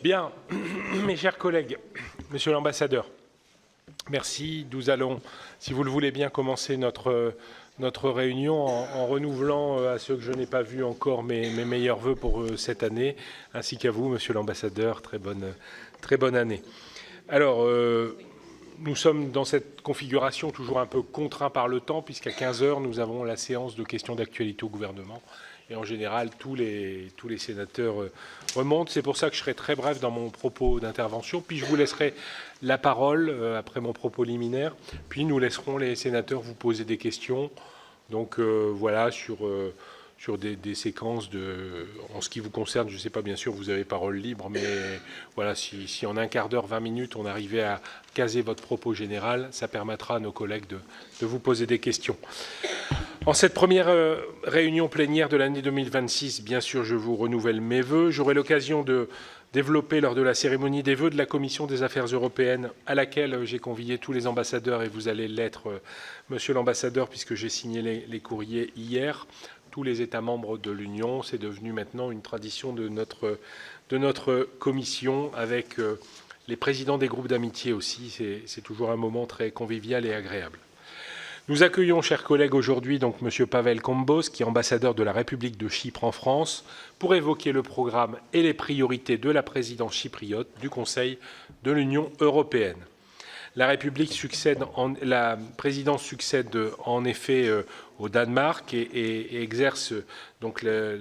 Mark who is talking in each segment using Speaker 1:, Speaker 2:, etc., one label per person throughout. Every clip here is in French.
Speaker 1: Bien, mes chers collègues, monsieur l'ambassadeur, merci. Nous allons, si vous le voulez bien, commencer notre réunion en renouvelant à ceux que je n'ai pas vus encore mes meilleurs voeux pour cette année, ainsi qu'à vous, monsieur l'ambassadeur, très bonne année. Alors, nous sommes dans cette configuration toujours un peu contraints par le temps, puisqu'à 15 h, nous avons la séance de questions d'actualité au gouvernement. Et en général, tous les sénateurs remontent. C'est pour ça que je serai très bref dans mon propos d'intervention. Puis je vous laisserai la parole après mon propos liminaire. Puis nous laisserons les sénateurs vous poser des questions. Donc voilà, sur des séquences en ce qui vous concerne, je ne sais pas, bien sûr, vous avez parole libre, mais voilà, si en un quart d'heure, 20 minutes, on arrivait à caser votre propos général, ça permettra à nos collègues de vous poser des questions. En cette première réunion plénière de l'année 2026, bien sûr, je vous renouvelle mes vœux. J'aurai l'occasion de développer lors de la cérémonie des vœux de la Commission des Affaires européennes, à laquelle j'ai convié tous les ambassadeurs, et vous allez l'être, monsieur l'ambassadeur, puisque j'ai signé les courriers hier, tous les États membres de l'Union. C'est devenu maintenant une tradition de notre commission, avec les présidents des groupes d'amitié aussi. C'est toujours un moment très convivial et agréable. Nous accueillons, chers collègues, aujourd'hui donc M. Pavel Kombos, qui est ambassadeur de la République de Chypre en France, pour évoquer le programme et les priorités de la présidence chypriote du Conseil de l'Union européenne. La présidence succède en effet au Danemark et exerce donc la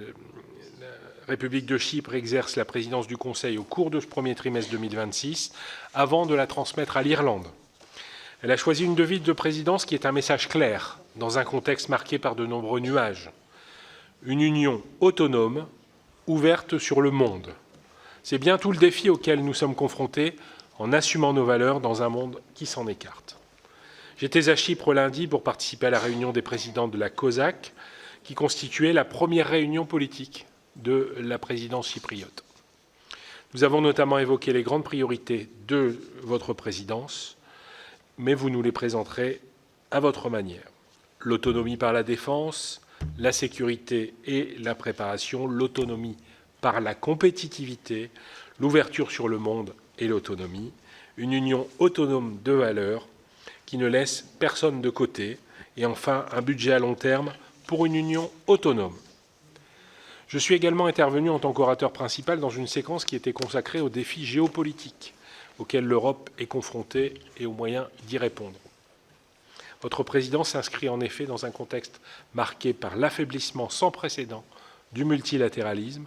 Speaker 1: République de Chypre exerce la présidence du Conseil au cours de ce premier trimestre 2026, avant de la transmettre à l'Irlande. Elle a choisi une devise de présidence qui est un message clair, dans un contexte marqué par de nombreux nuages. Une union autonome, ouverte sur le monde. C'est bien tout le défi auquel nous sommes confrontés en assumant nos valeurs dans un monde qui s'en écarte. J'étais à Chypre lundi pour participer à la réunion des présidents de la COSAC, qui constituait la première réunion politique de la présidence chypriote. Nous avons notamment évoqué les grandes priorités de votre présidence, mais vous nous les présenterez à votre manière. L'autonomie par la défense, la sécurité et la préparation, l'autonomie par la compétitivité, l'ouverture sur le monde et l'autonomie, une union autonome de valeurs qui ne laisse personne de côté, et enfin un budget à long terme pour une union autonome. Je suis également intervenu en tant qu'orateur principal dans une séquence qui était consacrée aux défis géopolitiques auxquels l'Europe est confrontée et aux moyens d'y répondre. Votre présidence s'inscrit en effet dans un contexte marqué par l'affaiblissement sans précédent du multilatéralisme,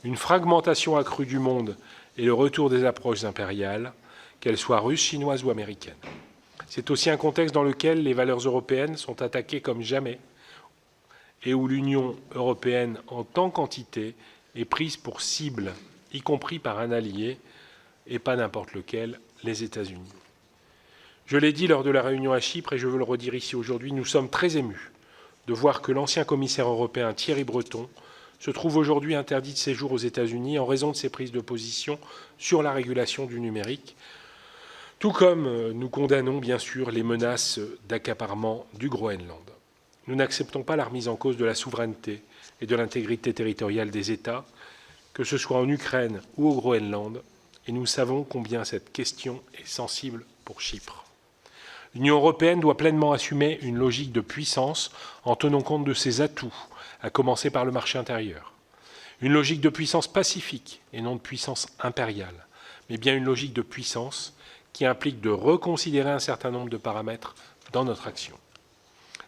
Speaker 1: une fragmentation accrue du monde et le retour des approches impériales, qu'elles soient russes, chinoises ou américaines. C'est aussi un contexte dans lequel les valeurs européennes sont attaquées comme jamais et où l'Union européenne en tant qu'entité est prise pour cible, y compris par un allié, et pas n'importe lequel, les États-Unis. Je l'ai dit lors de la réunion à Chypre et je veux le redire ici aujourd'hui, nous sommes très émus de voir que l'ancien commissaire européen Thierry Breton se trouve aujourd'hui interdit de séjour aux États-Unis en raison de ses prises de position sur la régulation du numérique, tout comme nous condamnons bien sûr les menaces d'accaparement du Groenland. Nous n'acceptons pas la remise en cause de la souveraineté et de l'intégrité territoriale des États, que ce soit en Ukraine ou au Groenland, et nous savons combien cette question est sensible pour Chypre. L'Union européenne doit pleinement assumer une logique de puissance en tenant compte de ses atouts, à commencer par le marché intérieur. Une logique de puissance pacifique et non de puissance impériale, mais bien une logique de puissance qui implique de reconsidérer un certain nombre de paramètres dans notre action.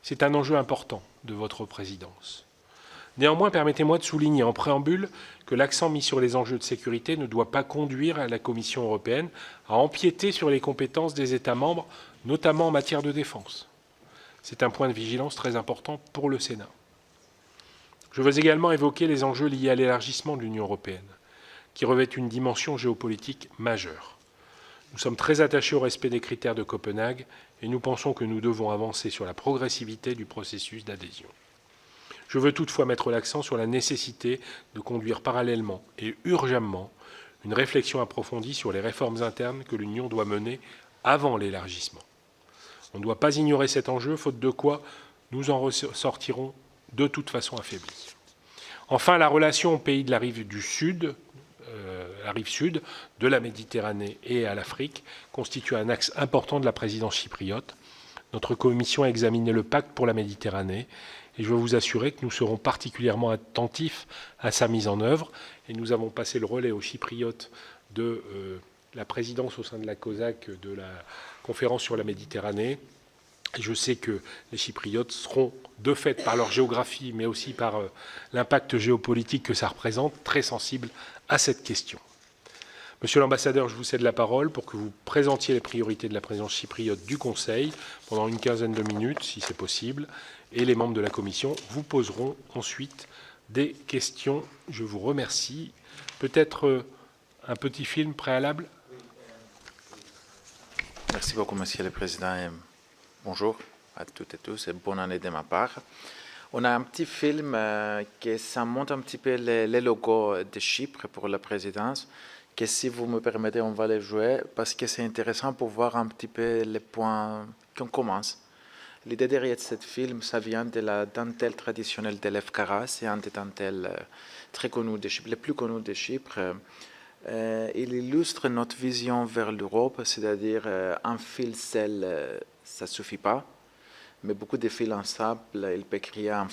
Speaker 1: C'est un enjeu important de votre présidence. Néanmoins, permettez-moi de souligner en préambule que l'accent mis sur les enjeux de sécurité ne doit pas conduire à la Commission européenne à empiéter sur les compétences des États membres, notamment en matière de défense. C'est un point de vigilance très important pour le Sénat. Je veux également évoquer les enjeux liés à l'élargissement de l'Union européenne, qui revêt une dimension géopolitique majeure. Nous sommes très attachés au respect des critères de Copenhague et nous pensons que nous devons avancer sur la progressivité du processus d'adhésion. Je veux toutefois mettre l'accent sur la nécessité de conduire parallèlement et urgemment une réflexion approfondie sur les réformes internes que l'Union doit mener avant l'élargissement. On ne doit pas ignorer cet enjeu, faute de quoi nous en ressortirons de toute façon affaiblis. Enfin, la relation aux pays de la rive du Sud, la rive sud de la Méditerranée et à l'Afrique constitue un axe important de la présidence chypriote. Notre commission a examiné le pacte pour la Méditerranée et je veux vous assurer que nous serons particulièrement attentifs à sa mise en œuvre. Et nous avons passé le relais aux Chypriotes de la présidence au sein de la COSAC de la conférence sur la Méditerranée. Et je sais que les Chypriotes seront, de fait, par leur géographie, mais aussi par l'impact géopolitique que ça représente, très sensibles à cette question. Monsieur l'ambassadeur, je vous cède la parole pour que vous présentiez les priorités de la présidence chypriote du Conseil pendant une quinzaine de minutes, si c'est possible, et les membres de la Commission vous poseront ensuite des questions. Je vous remercie. Peut-être un petit film préalable.
Speaker 2: Merci beaucoup, Monsieur le Président. Et bonjour à toutes et tous et bonne année de ma part. On a un petit film qui ça montre un petit peu les logos de Chypre pour la présidence, que si vous me permettez, on va les jouer parce que c'est intéressant pour voir un petit peu les points qu'on commence. L'idée derrière ce film, ça vient de la dentelle traditionnelle de l'Efkara. C'est un des dentelles très connues de Chypre, les plus connues de Chypre. Il illustre notre vision vers l'Europe, c'est-à-dire un fil seul, ça ne suffit pas, mais beaucoup de fils ensemble, il peut créer un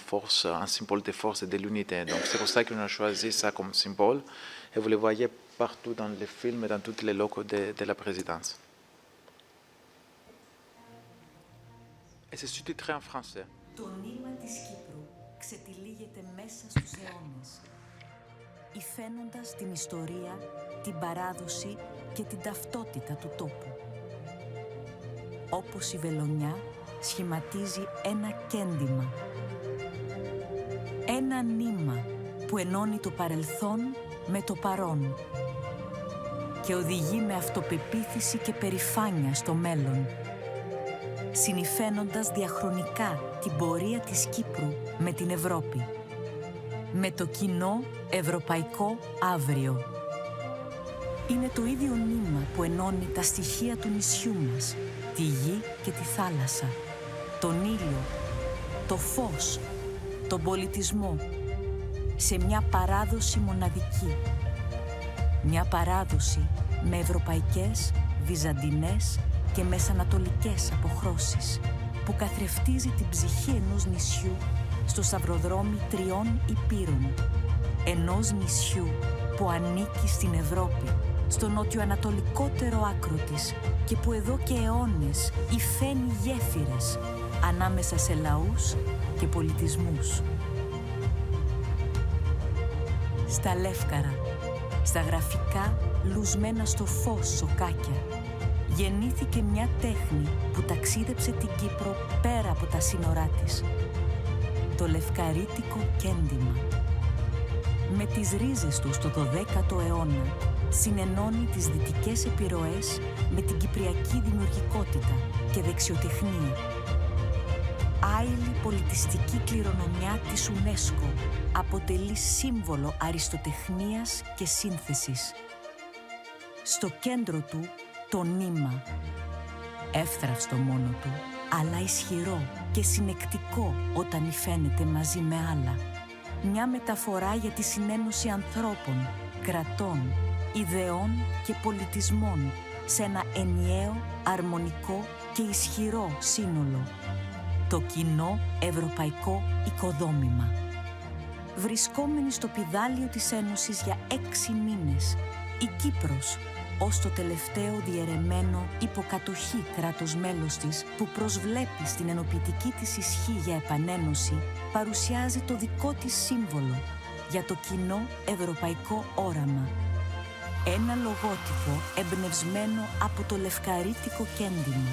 Speaker 2: symbole de force et de l'unité. Donc c'est pour ça qu'on a choisi ça comme symbole, et vous le voyez partout dans les films et dans tous les locaux de la présidence. Et c'est sous-titré en français.
Speaker 3: Το νήμα της Κύπρου ξετυλίγεται μέσα στους αιώνες, υφαίνοντας την ιστορία, την παράδοση και την ταυτότητα του τόπου. Όπως η βελονιά σχηματίζει ένα κέντημα, ένα νήμα που ενώνει το παρελθόν με το παρόν και οδηγεί με αυτοπεποίθηση και περηφάνεια στο μέλλον, συνυφαίνοντας διαχρονικά την πορεία της Κύπρου με την Ευρώπη, με το κοινό ευρωπαϊκό αύριο. Είναι το ίδιο νήμα που ενώνει τα στοιχεία του νησιού μας, τη γη και τη θάλασσα, τον ήλιο, το φως, τον πολιτισμό, σε μια παράδοση μοναδική. Μια παράδοση με ευρωπαϊκές, βυζαντινές και μεσανατολικές αποχρώσεις που καθρεφτίζει την ψυχή ενός νησιού στο σταυροδρόμι 3 υπήρων. Ενός νησιού που ανήκει στην Ευρώπη, στο νοτιοανατολικότερο άκρο της και που εδώ και αιώνες υφαίνει γέφυρες ανάμεσα σε λαούς και πολιτισμούς. Στα Λεύκαρα, στα γραφικά λουσμένα στο φως σοκάκια, γεννήθηκε μια τέχνη που ταξίδεψε την Κύπρο πέρα από τα σύνορά της. Το λευκαρίτικο κέντημα. Με τις ρίζες του στο 12ο αιώνα, συνενώνει τις δυτικές επιρροές με την κυπριακή δημιουργικότητα και δεξιοτεχνία. Άειλη πολιτιστική κληρονομιά της UNESCO αποτελεί σύμβολο αριστοτεχνίας και σύνθεσης. Στο κέντρο του το νήμα, εύθραυστο μόνο του, αλλά ισχυρό και συνεκτικό όταν υφαίνεται μαζί με άλλα. Μια μεταφορά για τη συνένωση ανθρώπων, κρατών, ιδεών και πολιτισμών σε ένα ενιαίο, αρμονικό και ισχυρό σύνολο. Το κοινό ευρωπαϊκό οικοδόμημα. Βρισκόμενη στο πηδάλιο της Ένωσης για 6 μήνες, η Κύπρος, ως το τελευταίο διαιρεμένο υποκατοχή κράτος μέλος της που προσβλέπει στην ενοποιητική της ισχύ για επανένωση, παρουσιάζει το δικό της σύμβολο για το κοινό ευρωπαϊκό όραμα. Ένα λογότυπο εμπνευσμένο από το λευκαρίτικο κέντημα,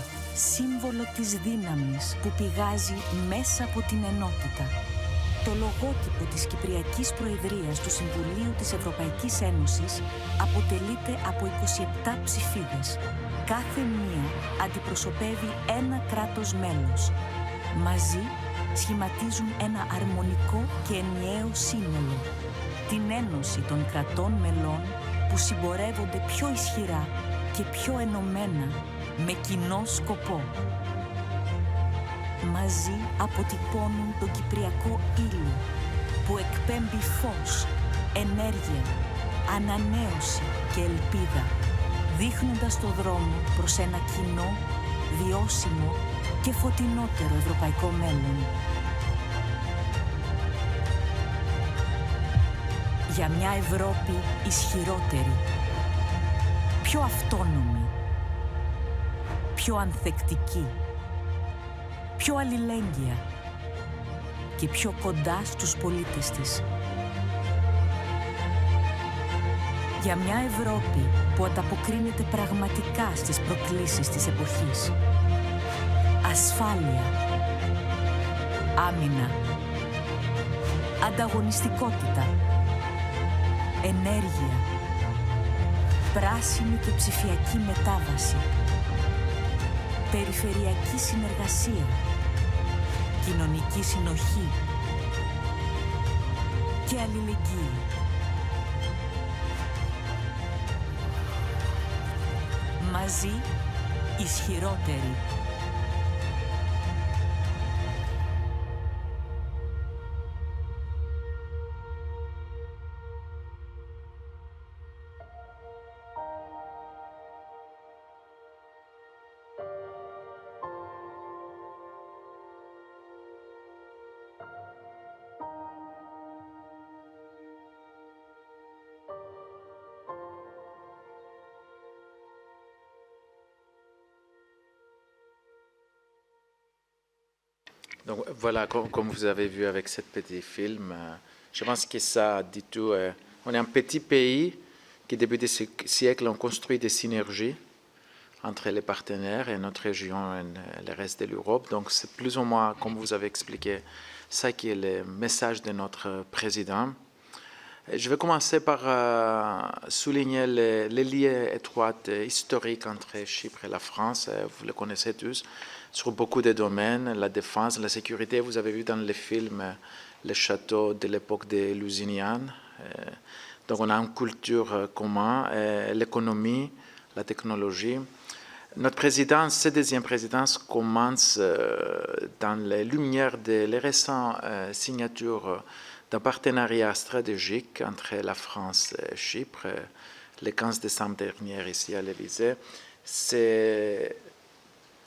Speaker 3: σύμβολο της δύναμης που πηγάζει μέσα από την ενότητα. Το λογότυπο της Κυπριακής Προεδρίας του Συμβουλίου της Ευρωπαϊκής Ένωσης αποτελείται από 27 ψηφίδες. Κάθε μία αντιπροσωπεύει ένα κράτος μέλος. Μαζί σχηματίζουν ένα αρμονικό και ενιαίο σύνολο. Την ένωση των κρατών μελών που συμπορεύονται πιο ισχυρά και πιο ενωμένα με κοινό σκοπό. Μαζί αποτυπώνουν τον κυπριακό ήλιο που εκπέμπει φως, ενέργεια ανανέωση και ελπίδα, δείχνοντας το δρόμο προς ένα κοινό, βιώσιμο και φωτεινότερο ευρωπαϊκό μέλλον. Για μια Ευρώπη ισχυρότερη, πιο αυτόνομη, πιο ανθεκτική, πιο αλληλέγγυα και πιο κοντά στους πολίτες της. Για μια Ευρώπη που ανταποκρίνεται πραγματικά στις προκλήσεις της εποχής. Ασφάλεια, άμυνα, ανταγωνιστικότητα, ενέργεια, πράσινη και ψηφιακή μετάβαση, περιφερειακή συνεργασία, κοινωνική συνοχή και αλληλεγγύη. Μαζί, ισχυρότεροι.
Speaker 2: Donc voilà, comme vous avez vu avec ce petit film, je pense que ça dit tout. On est un petit pays qui, début du siècle, ont construit des synergies entre les partenaires et notre région et le reste de l'Europe. Donc c'est plus ou moins, comme vous avez expliqué, ça qui est le message de notre président. Je vais commencer par souligner les liens étroits historiques entre Chypre et la France. Vous le connaissez tous, sur beaucoup de domaines, la défense, la sécurité. Vous avez vu dans les films les châteaux de l'époque des Lusignan. Donc on a une culture commune, l'économie, la technologie. Notre présidence, cette deuxième présidence, commence dans les lumières des récentes signatures d'un partenariat stratégique entre la France et Chypre, le 15 décembre dernier ici à l'Élysée. C'est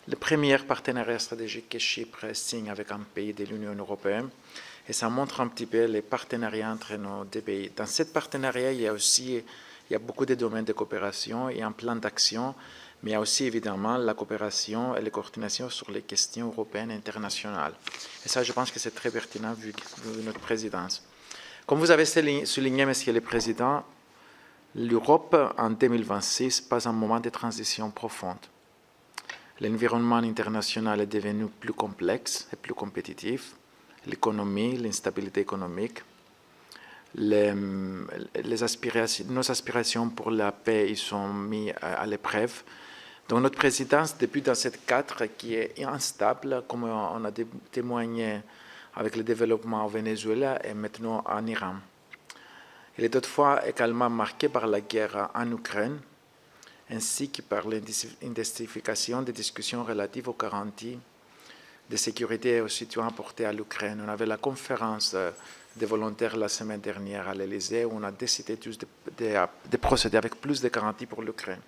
Speaker 2: le premier partenariat stratégique que Chypre signe avec un pays de l'Union européenne. Et ça montre un petit peu les partenariats entre nos deux pays. Dans ce partenariat, il y a beaucoup de domaines de coopération et un plan d'action, mais il y a aussi évidemment la coopération et la coordination sur les questions européennes et internationales. Et ça, je pense que c'est très pertinent vu notre présidence. Comme vous avez souligné, Monsieur le Président, l'Europe en 2026 passe un moment de transition profonde. L'environnement international est devenu plus complexe et plus compétitif. L'économie, l'instabilité économique, nos aspirations pour la paix ils sont mises à l'épreuve. Donc notre présidence débute dans cette cadre qui est instable, comme on a témoigné avec le développement au Venezuela et maintenant en Iran. Il est toutefois également marqué par la guerre en Ukraine, ainsi que par l'intensification des discussions relatives aux garanties de sécurité et aux soutien apporté à l'Ukraine. On avait la conférence des volontaires la semaine dernière à l'Élysée où on a décidé tous de procéder avec plus de garanties pour l'Ukraine.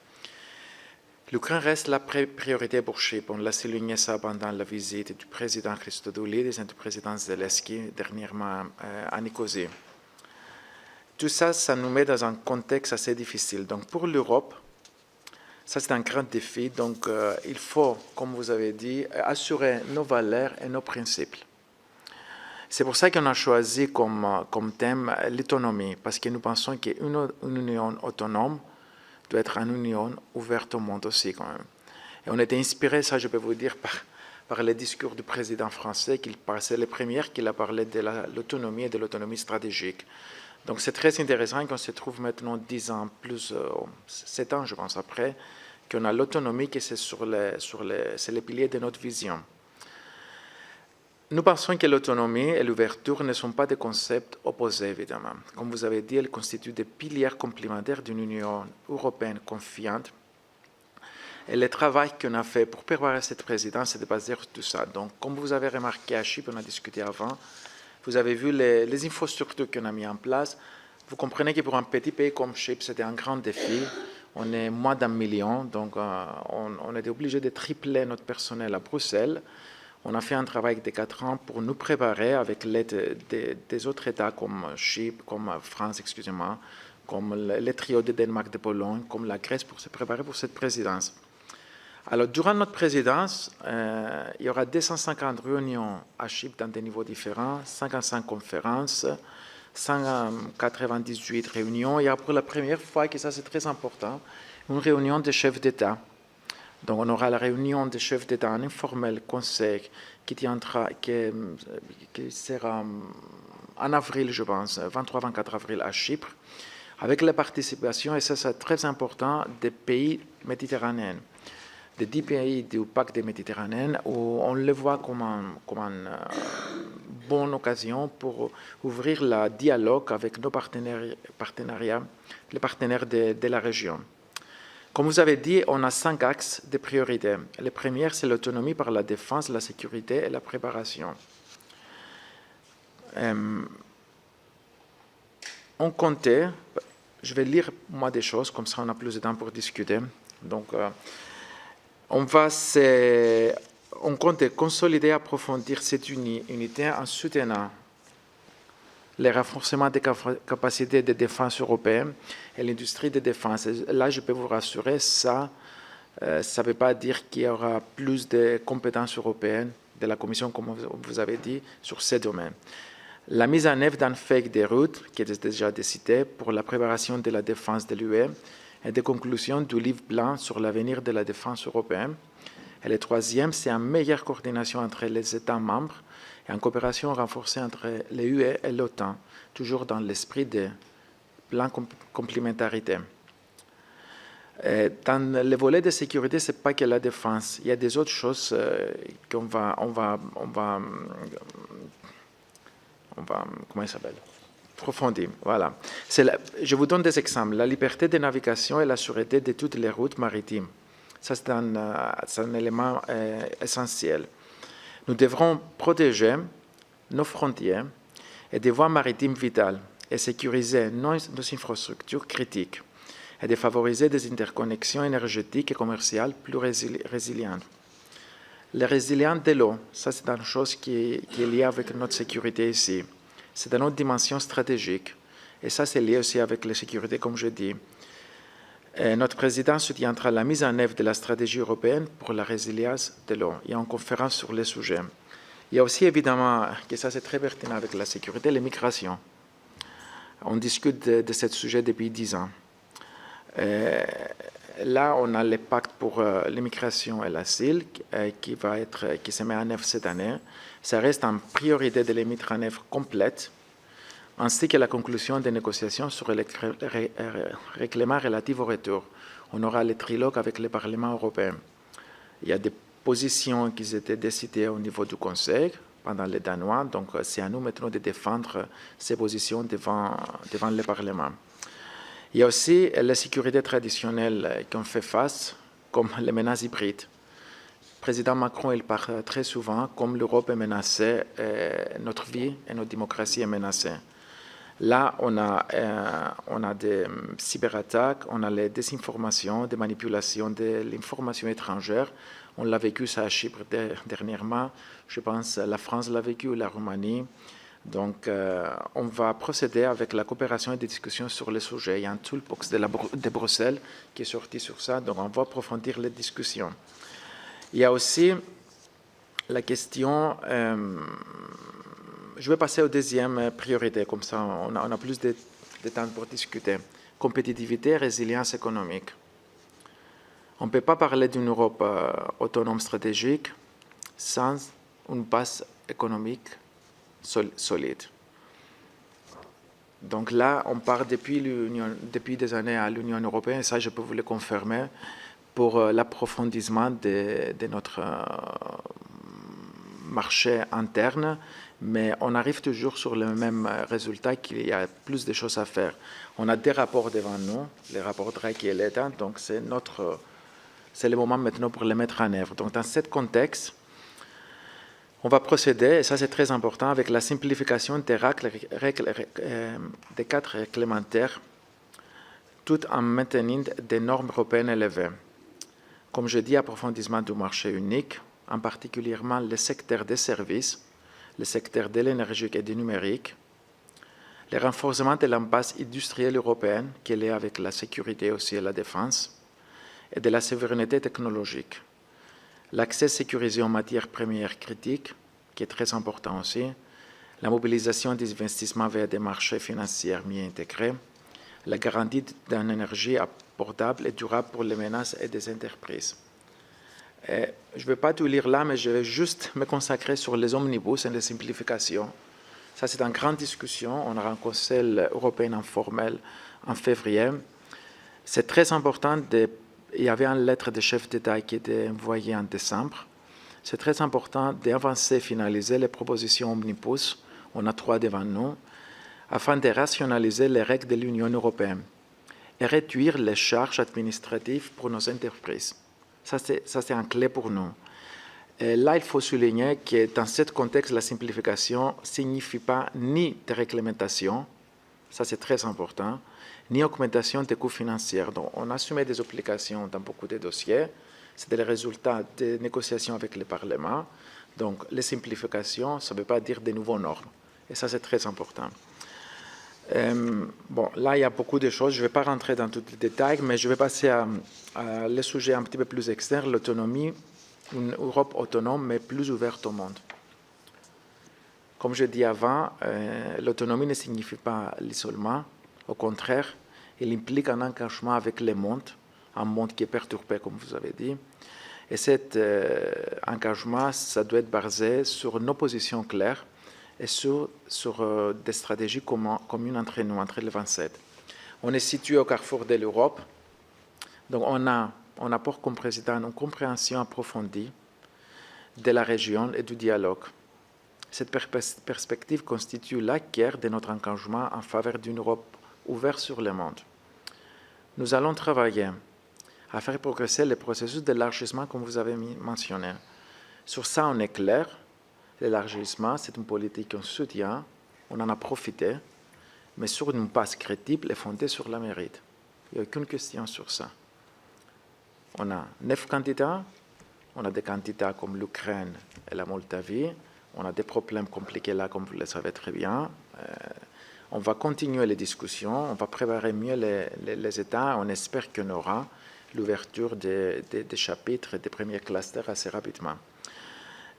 Speaker 2: L'Ukraine reste la priorité pour Chypre. On l'a souligné ça pendant la visite du président Christodoulidis et du président Zelensky dernièrement à Nicosie. Tout ça, ça nous met dans un contexte assez difficile. Donc pour l'Europe, ça, c'est un grand défi. Donc, il faut, comme vous avez dit, assurer nos valeurs et nos principes. C'est pour ça qu'on a choisi comme thème l'autonomie, parce que nous pensons qu'une union autonome doit être une union ouverte au monde aussi, quand même. Et on était inspiré, ça, je peux vous dire, par les discours du président français, c'est le premier qui a parlé de l'autonomie et de l'autonomie stratégique. Donc, c'est très intéressant qu'on se trouve maintenant 10 ans plus, 7 ans, je pense, après, qu'on a l'autonomie qui c'est c'est le pilier de notre vision. Nous pensons que l'autonomie et l'ouverture ne sont pas des concepts opposés, évidemment. Comme vous avez dit, elles constituent des piliers complémentaires d'une Union européenne confiante. Et le travail qu'on a fait pour préparer cette présidence est basé sur tout ça. Donc, comme vous avez remarqué à Chypre, on a discuté avant, vous avez vu les infrastructures qu'on a mises en place. vous comprenez que pour un petit pays comme Chypre, c'était un grand défi. On est moins d'1 million, donc on était obligé de tripler notre personnel à Bruxelles. On a fait un travail de 4 ans pour nous préparer avec l'aide des autres États comme Chypre, comme France, excusez-moi, comme les trios de Danemark, de Pologne, comme la Grèce pour se préparer pour cette présidence. Alors, durant notre présidence, il y aura 250 réunions à Chypre dans des niveaux différents, 55 conférences, 198 réunions. Il y a pour la première fois, et ça c'est très important, une réunion des chefs d'État. Donc on aura la réunion des chefs d'État, un informel conseil qui sera en avril, je pense, 23-24 avril à Chypre, avec la participation, et ça c'est très important, des pays méditerranéens, des 10 pays du pacte des Méditerranéens, où on le voit comme une bonne occasion pour ouvrir le dialogue avec nos partenariats, les partenaires de la région. Comme vous avez dit, on a 5 axes de priorité. Le premier, c'est l'autonomie par la défense, la sécurité et la préparation. On comptait, je vais lire moi des choses, comme ça on a plus de temps pour discuter. Donc, on compte consolider et approfondir cette unité en soutenant le renforcement des capacités de défense européennes et l'industrie de défense. Et là, je peux vous rassurer, ça ne veut pas dire qu'il y aura plus de compétences européennes de la Commission, comme vous avez dit, sur ces domaines. La mise en œuvre d'un feuille de route, qui est déjà décidée, pour la préparation de la défense de l'UE et des conclusions du livre blanc sur l'avenir de la défense européenne. Et le troisième, c'est une meilleure coordination entre les États membres et une coopération renforcée entre l'UE et l'OTAN, toujours dans l'esprit de plan complémentarité. Dans le volet de sécurité, ce n'est pas que la défense. Il y a des autres choses qu'on va comment il s'appelle, approfondir. Voilà. Je vous donne des exemples. La liberté de navigation et la sûreté de toutes les routes maritimes. Ça, c'est un élément essentiel. Nous devrons protéger nos frontières et des voies maritimes vitales et sécuriser nos infrastructures critiques et de favoriser des interconnexions énergétiques et commerciales plus résilientes. La résilience de l'eau, ça c'est une chose qui est liée avec notre sécurité ici. C'est une autre dimension stratégique. Et ça c'est lié aussi avec la sécurité, comme je dis. Notre président soutiendra la mise en œuvre de la stratégie européenne pour la résilience de l'eau. Il y a une conférence sur le sujet. Il y a aussi évidemment, que ça c'est très pertinent avec la sécurité, les migrations. On discute de ce sujet depuis 10 ans. Là, on a le pacte pour l'immigration et l'asile qui se met en œuvre cette année. Ça reste en priorité de les mettre en œuvre complète, ainsi que la conclusion des négociations sur les règlements relatifs au retour. On aura le trilogue avec le Parlement européen. Il y a des positions qui étaient décidées au niveau du Conseil pendant les Danois, donc c'est à nous maintenant de défendre ces positions devant le Parlement. Il y a aussi la sécurité traditionnelle qu'on fait face, comme les menaces hybrides. Le président Macron il parle très souvent comme l'Europe est menacée, notre vie et notre démocratie est menacée. Là, on a des cyberattaques, on a les désinformations, des manipulations de l'information étrangère. On l'a vécu ça à Chypre dernièrement. Je pense la France l'a vécu, la Roumanie. Donc, on va procéder avec la coopération et des discussions sur le sujet. Il y a un toolbox de Bruxelles qui est sorti sur ça, donc on va approfondir les discussions. Il y a aussi la question, je vais passer aux deuxième priorité, comme ça on a plus de temps pour discuter. Compétitivité et résilience économique. On ne peut pas parler d'une Europe autonome stratégique sans une base économique solide. Donc là, on part depuis des années à l'Union européenne, et ça je peux vous le confirmer, pour l'approfondissement de notre marché interne, mais on arrive toujours sur le même résultat qu'il y a plus de choses à faire. On a des rapports devant nous, les rapports Draghi et l'État, donc c'est le moment maintenant pour les mettre en œuvre. Donc dans ce contexte, On va procéder, et ça c'est très important, avec la simplification des cadres réglementaires, tout en maintenant des normes européennes élevées. Comme je dis, approfondissement du marché unique, en particulièrement le secteur des services, le secteur de l'énergie et du numérique, le renforcement de la base industrielle européenne, qui est liée avec la sécurité aussi et la défense, et de la souveraineté technologique. L'accès sécurisé en matières premières critiques, qui est très important aussi, la mobilisation des investissements vers des marchés financiers mieux intégrés, la garantie d'une énergie abordable et durable pour les ménages et des entreprises. Je ne vais pas tout lire là, mais je vais juste me consacrer sur les omnibus et les simplifications. Ça, c'est une grande discussion. On aura un conseil européen informel en février. C'est très important. Il y avait une lettre de chef d'État qui était envoyée en décembre. C'est très important d'avancer et finaliser les propositions omnibus. On a 3 devant nous, afin de rationaliser les règles de l'Union européenne et réduire les charges administratives pour nos entreprises. Ça, c'est un clé pour nous. Et là, il faut souligner que dans ce contexte, la simplification ne signifie pas ni de réglementation, ça c'est très important, ni augmentation des coûts financiers. Donc, on a soumis des obligations dans beaucoup de dossiers. C'est le résultat des négociations avec le Parlement. Donc, les simplifications, ça ne veut pas dire de nouvelles normes. Et ça, c'est très important. Bon, là, il y a beaucoup de choses. Je ne vais pas rentrer dans tous les détails, mais je vais passer à les sujets un petit peu plus externes, l'autonomie, une Europe autonome, mais plus ouverte au monde. Comme je dis avant, l'autonomie ne signifie pas l'isolement. Au contraire, il implique un engagement avec le monde, un monde qui est perturbé, comme vous avez dit. Et cet engagement, ça doit être basé sur nos positions claires et sur des stratégies communes entre nous, entre les 27. On est situé au carrefour de l'Europe, donc on a pour comme président une compréhension approfondie de la région et du dialogue. Cette perspective constitue la cœur de notre engagement en faveur d'une Europe ouverte sur le monde. Nous allons travailler à faire progresser le processus d'élargissement, comme vous avez mentionné. Sur ça, on est clair. L'élargissement, c'est une politique qu'on soutient, on en a profité, mais sur une base crédible et fondée sur la mérite. Il n'y a aucune question sur ça. On a 9 candidats, on a des candidats comme l'Ukraine et la Moldavie, on a des problèmes compliqués là, comme vous le savez très bien. On va continuer les discussions, on va préparer mieux les États, on espère qu'on aura l'ouverture des chapitres et des premiers clusters assez rapidement.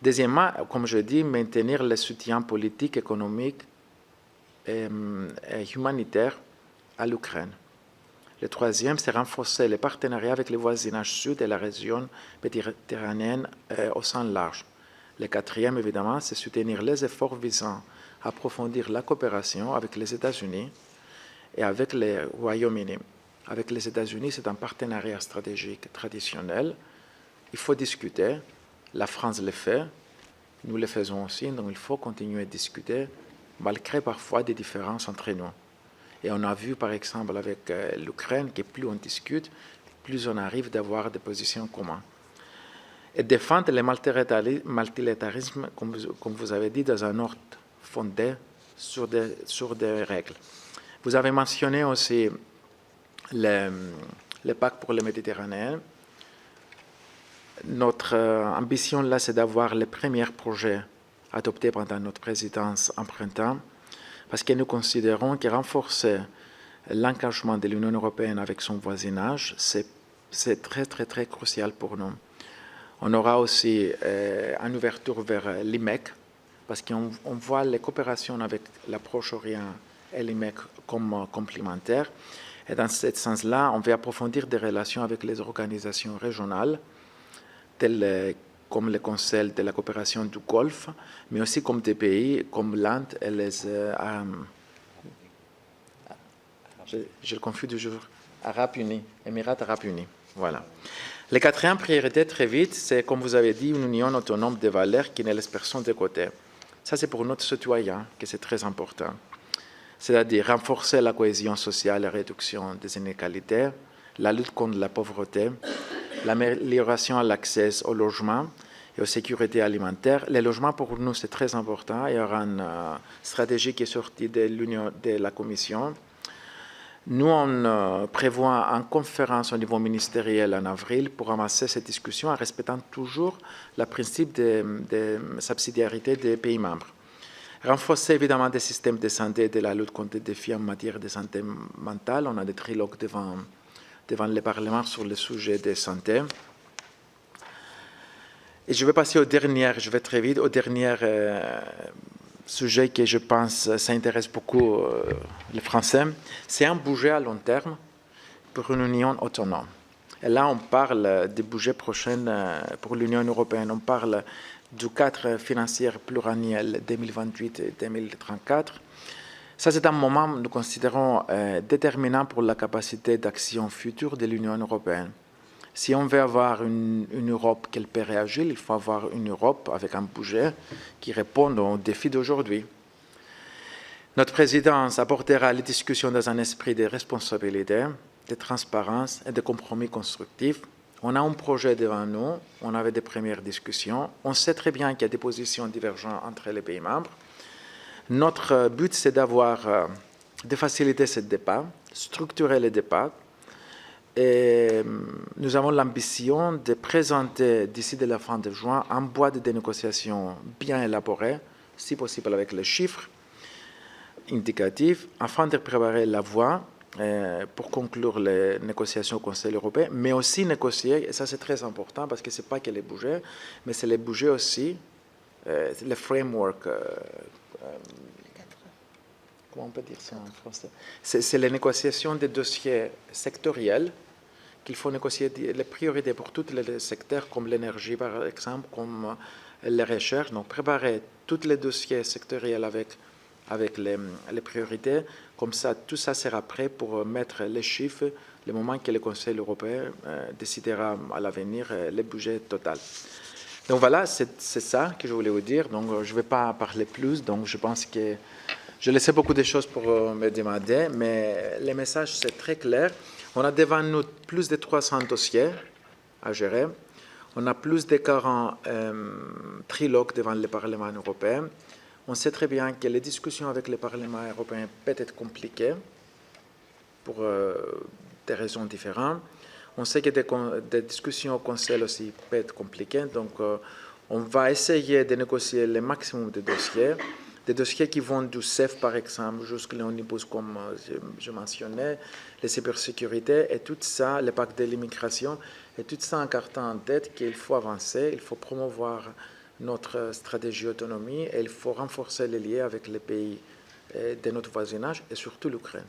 Speaker 2: Deuxièmement, comme je dis, maintenir le soutien politique, économique et humanitaire à l'Ukraine. Le troisième, c'est renforcer les partenariats avec les voisinages sud et la région méditerranéenne au sens large. Le quatrième, évidemment, c'est soutenir les efforts visant à approfondir la coopération avec les États-Unis et avec le Royaume-Uni. Avec les États-Unis, c'est un partenariat stratégique traditionnel. Il faut discuter. La France le fait. Nous le faisons aussi. Donc, il faut continuer à discuter, malgré parfois des différences entre nous. Et on a vu, par exemple, avec l'Ukraine, que plus on discute, plus on arrive d'avoir des positions communes. Et défendre le multilatéralisme, comme vous avez dit, dans un ordre fondé sur des règles. Vous avez mentionné aussi le pacte pour le Méditerranée. Notre ambition là, c'est d'avoir les premiers projets adoptés pendant notre présidence en printemps, parce que nous considérons que renforcer l'engagement de l'Union européenne avec son voisinage, c'est très, très, très crucial pour nous. On aura aussi une ouverture vers l'IMEC, parce qu'on voit les coopérations avec la Proche-Orient et l'IMEC comme complémentaires. Et dans ce sens-là, on veut approfondir des relations avec les organisations régionales, telles comme le Conseil de la coopération du Golfe, mais aussi comme des pays comme l'Inde et les... je le confus toujours. Arabes Unis, Émirats Arabes Unis. Voilà. La quatrième priorité, très vite, c'est, comme vous avez dit, une union autonome des valeurs qui ne laisse personne de côté. Ça, c'est pour notre citoyen que c'est très important. C'est-à-dire renforcer la cohésion sociale et la réduction des inégalités, la lutte contre la pauvreté, l'amélioration de l'accès au logement et aux sécurités alimentaires. Les logements, pour nous, c'est très important. Il y aura une stratégie qui est sortie de la Commission. Nous, on prévoit une conférence au niveau ministériel en avril pour ramasser cette discussion en respectant toujours le principe de subsidiarité des pays membres. Renforcer évidemment des systèmes de santé et de la lutte contre les défis en matière de santé mentale. On a des trilogues devant le Parlement sur le sujet de santé. Et je vais passer je vais très vite, au dernier sujet que je pense s'intéresse beaucoup les Français. C'est un budget à long terme pour une Union autonome. Et là, on parle des budgets prochains pour l'Union européenne. On parle du cadre financier pluriannuel 2028 et 2034. Ça, c'est un moment, nous considérons, déterminant pour la capacité d'action future de l'Union européenne. Si on veut avoir une Europe qui peut réagir, il faut avoir une Europe avec un budget qui réponde aux défis d'aujourd'hui. Notre présidence apportera les discussions dans un esprit de responsabilité, de transparence et de compromis constructifs. On a un projet devant nous, on avait des premières discussions. On sait très bien qu'il y a des positions divergentes entre les pays membres. Notre but, c'est de faciliter ce débat, structurer le débat. Et nous avons l'ambition de présenter d'ici la fin de juin un boîte de négociations bien élaboré, si possible avec les chiffres indicatifs, afin de préparer la voie pour conclure les négociations au Conseil européen, mais aussi négocier, et ça c'est très important parce que ce n'est pas que les budgets, mais c'est les budgets aussi, le framework. Comment on peut dire ça en français? C'est les négociations des dossiers sectoriels qu'il faut négocier les priorités pour tous les secteurs, comme l'énergie par exemple, comme les recherches. Donc préparer tous les dossiers sectoriels avec les priorités. Comme ça, tout ça sera prêt pour mettre les chiffres le moment que le Conseil européen décidera à l'avenir le budget total. Donc voilà, c'est ça que je voulais vous dire. Donc je ne vais pas parler plus. Donc je pense que je laissais beaucoup de choses pour me demander, mais le message, c'est très clair. On a devant nous plus de 300 dossiers à gérer. On a plus de 40 trilogues devant le Parlement européen. On sait très bien que les discussions avec le Parlement européen peuvent être compliquées pour des raisons différentes. On sait que des discussions au Conseil aussi peuvent être compliquées. Donc, on va essayer de négocier le maximum de dossiers. Des dossiers qui vont du CEF, par exemple, jusqu'à l'omnibus, comme je mentionnais, les cybersécurité, et tout ça, le pacte de l'immigration, et tout ça en gardant en tête qu'il faut avancer, il faut promouvoir notre stratégie autonomie, et il faut renforcer les liens avec les pays de notre voisinage, et surtout l'Ukraine.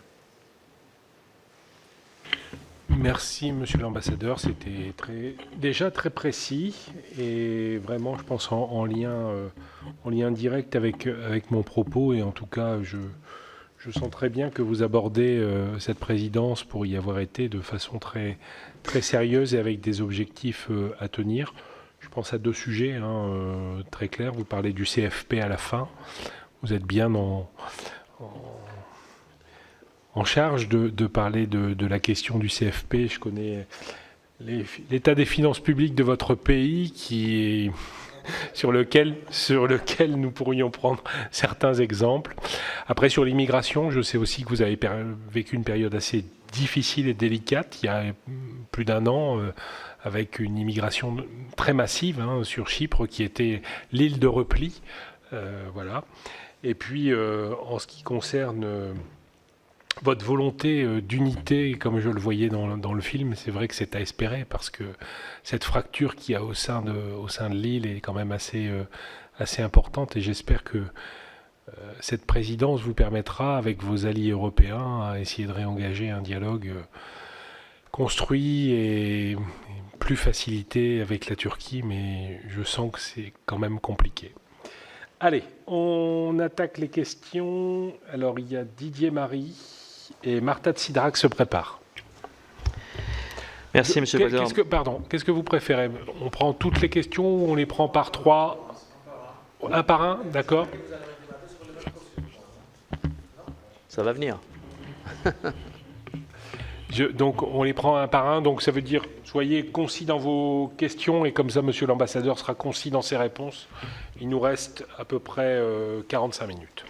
Speaker 1: Merci, Monsieur l'ambassadeur. C'était déjà très précis et vraiment, je pense, en lien direct avec mon propos. Et en tout cas, je sens très bien que vous abordez cette présidence pour y avoir été de façon très, très sérieuse et avec des objectifs à tenir. Je pense à deux sujets très clairs. Vous parlez du CFP à la fin. Vous êtes bien en charge de parler de la question du CFP. Je connais l'état des finances publiques de votre pays sur lequel nous pourrions prendre certains exemples. Après, sur l'immigration, je sais aussi que vous avez vécu une période assez difficile et délicate, il y a plus d'un an, avec une immigration très massive sur Chypre, qui était l'île de repli. Voilà. Et puis, en ce qui concerne votre volonté d'unité, comme je le voyais dans le film, c'est vrai que c'est à espérer, parce que cette fracture qu'il y a au sein de l'île est quand même assez importante, et j'espère que cette présidence vous permettra, avec vos alliés européens, à essayer de réengager un dialogue construit et plus facilité avec la Turquie, mais je sens que c'est quand même compliqué. Allez, on attaque les questions. Alors, il y a Didier Marie et Marta de Sidrac se prépare.
Speaker 4: Merci, Monsieur le Président.
Speaker 1: Qu'est-ce que vous préférez? On prend toutes les questions ou on les prend par trois? Un par un, d'accord.
Speaker 4: Ça va venir.
Speaker 1: Donc, on les prend un par un. Donc, ça veut dire, soyez concis dans vos questions et comme ça, monsieur l'ambassadeur sera concis dans ses réponses. Il nous reste à peu près 45 minutes.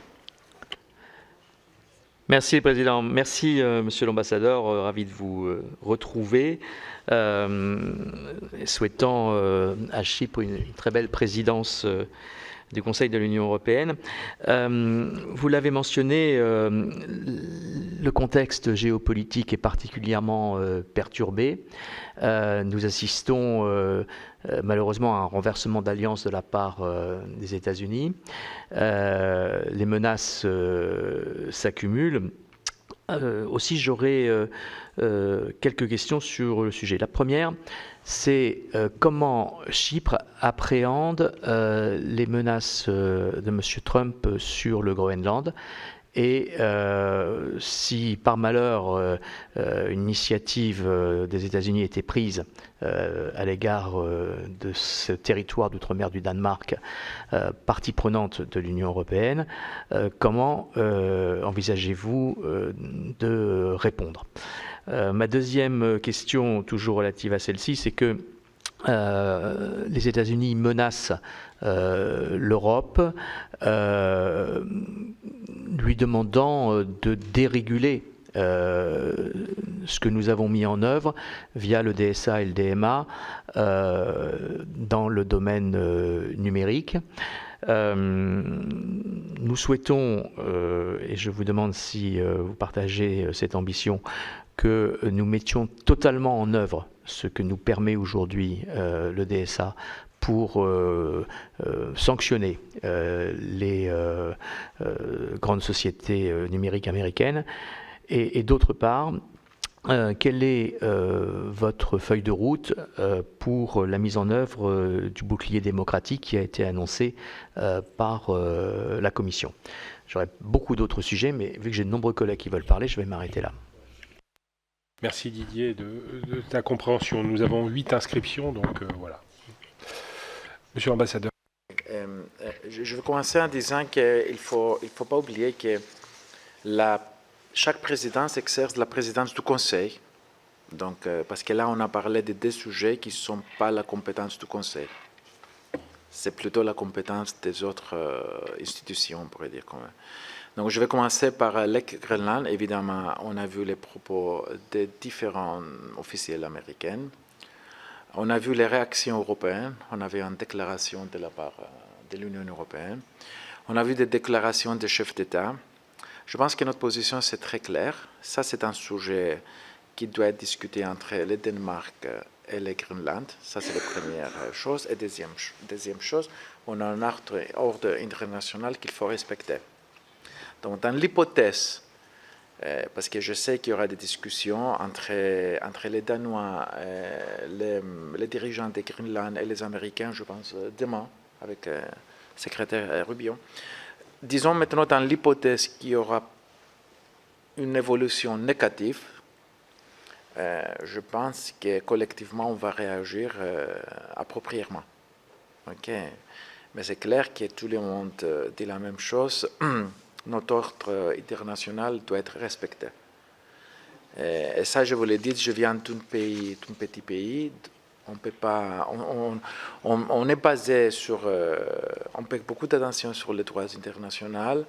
Speaker 4: Merci, Président. Merci, monsieur l'ambassadeur. Ravi de vous retrouver. Souhaitant à Chypre une très belle présidence du Conseil de l'Union européenne. Vous l'avez mentionné, le contexte géopolitique est particulièrement perturbé. Nous assistons malheureusement à un renversement d'alliance de la part des États-Unis. Les menaces s'accumulent. Aussi, j'aurais quelques questions sur le sujet. La première, c'est comment Chypre appréhende les menaces de M. Trump sur le Groenland et si par malheur une initiative des États-Unis était prise à l'égard de ce territoire d'outre-mer du Danemark, partie prenante de l'Union européenne, comment envisagez-vous de répondre ? Ma deuxième question, toujours relative à celle-ci, c'est que les États-Unis menacent l'Europe, lui demandant de déréguler ce que nous avons mis en œuvre via le DSA et le DMA dans le domaine numérique. Nous souhaitons, et je vous demande si vous partagez cette ambition, que nous mettions totalement en œuvre ce que nous permet aujourd'hui le DSA pour sanctionner les grandes sociétés numériques américaines. Et d'autre part, quelle est votre feuille de route pour la mise en œuvre du bouclier démocratique qui a été annoncé par la Commission ? J'aurais beaucoup d'autres sujets, mais vu que j'ai de nombreux collègues qui veulent parler, je vais m'arrêter là.
Speaker 1: Merci Didier de ta compréhension. Nous avons 8 inscriptions, donc voilà. Monsieur l'ambassadeur.
Speaker 2: Je vais commencer en disant qu'il ne faut pas oublier que chaque présidence exerce la présidence du Conseil. Donc, parce que là, on a parlé de 2 sujets qui ne sont pas la compétence du Conseil. C'est plutôt la compétence des autres institutions, on pourrait dire. Donc, je vais commencer par le Groenland. Évidemment, on a vu les propos des différents officiels américains. On a vu les réactions européennes. On avait une déclaration de la part de l'Union européenne. On a vu des déclarations des chefs d'État. Je pense que notre position, c'est très clair. Ça, c'est un sujet qui doit être discuté entre le Danemark et le Groenland. Ça, c'est la première chose. Et deuxième chose, on a un ordre international qu'il faut respecter. Donc, dans l'hypothèse, parce que je sais qu'il y aura des discussions entre les Danois, les dirigeants des Groenland et les Américains, je pense, demain, avec le secrétaire Rubio. Disons maintenant dans l'hypothèse qu'il y aura une évolution négative, je pense que collectivement, on va réagir appropriément. Okay. Mais c'est clair que tout le monde dit la même chose. Notre ordre international doit être respecté. Et ça, je vous l'ai dit, je viens d'un petit pays. On peut pas, on est basé sur, on paie beaucoup d'attention sur les droits internationaux,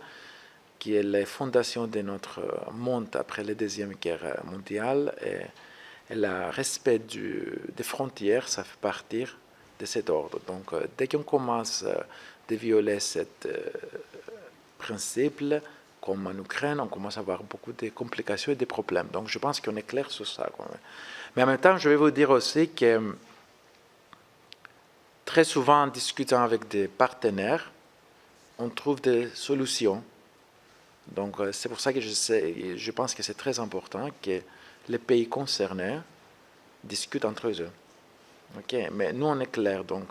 Speaker 2: qui est la fondation de notre monde après la Deuxième Guerre mondiale. Et le respect des frontières, ça fait partie de cet ordre. Donc, dès qu'on commence à violer cette principe, comme en Ukraine, on commence à avoir beaucoup de complications et de problèmes. Donc, je pense qu'on est clair sur ça. Mais en même temps, je vais vous dire aussi que très souvent, en discutant avec des partenaires, on trouve des solutions. Donc, c'est pour ça que je pense que c'est très important que les pays concernés discutent entre eux. Okay? Mais nous, on est clair. Donc,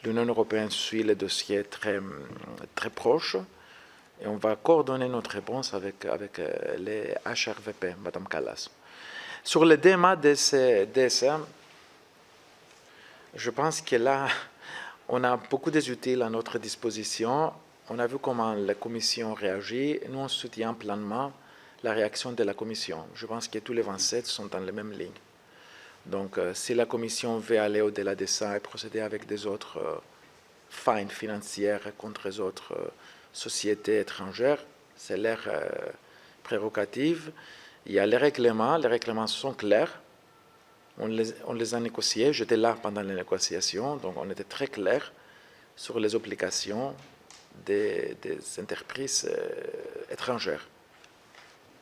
Speaker 2: l'Union européenne suit le dossier très, très proche. Et on va coordonner notre réponse avec les HRVP, Mme Kallas. Sur le DMA DSM, je pense que là, on a beaucoup d'outils à notre disposition. On a vu comment la Commission réagit. Nous, on soutient pleinement la réaction de la Commission. Je pense que tous les 27 sont dans la même ligne. Donc, si la Commission veut aller au-delà de ça et procéder avec des autres fines financières contre les autres sociétés étrangères, c'est leur prérogative. Il y a les règlements sont clairs. On les a négociés, j'étais là pendant les négociations, donc on était très clair sur les obligations des entreprises étrangères.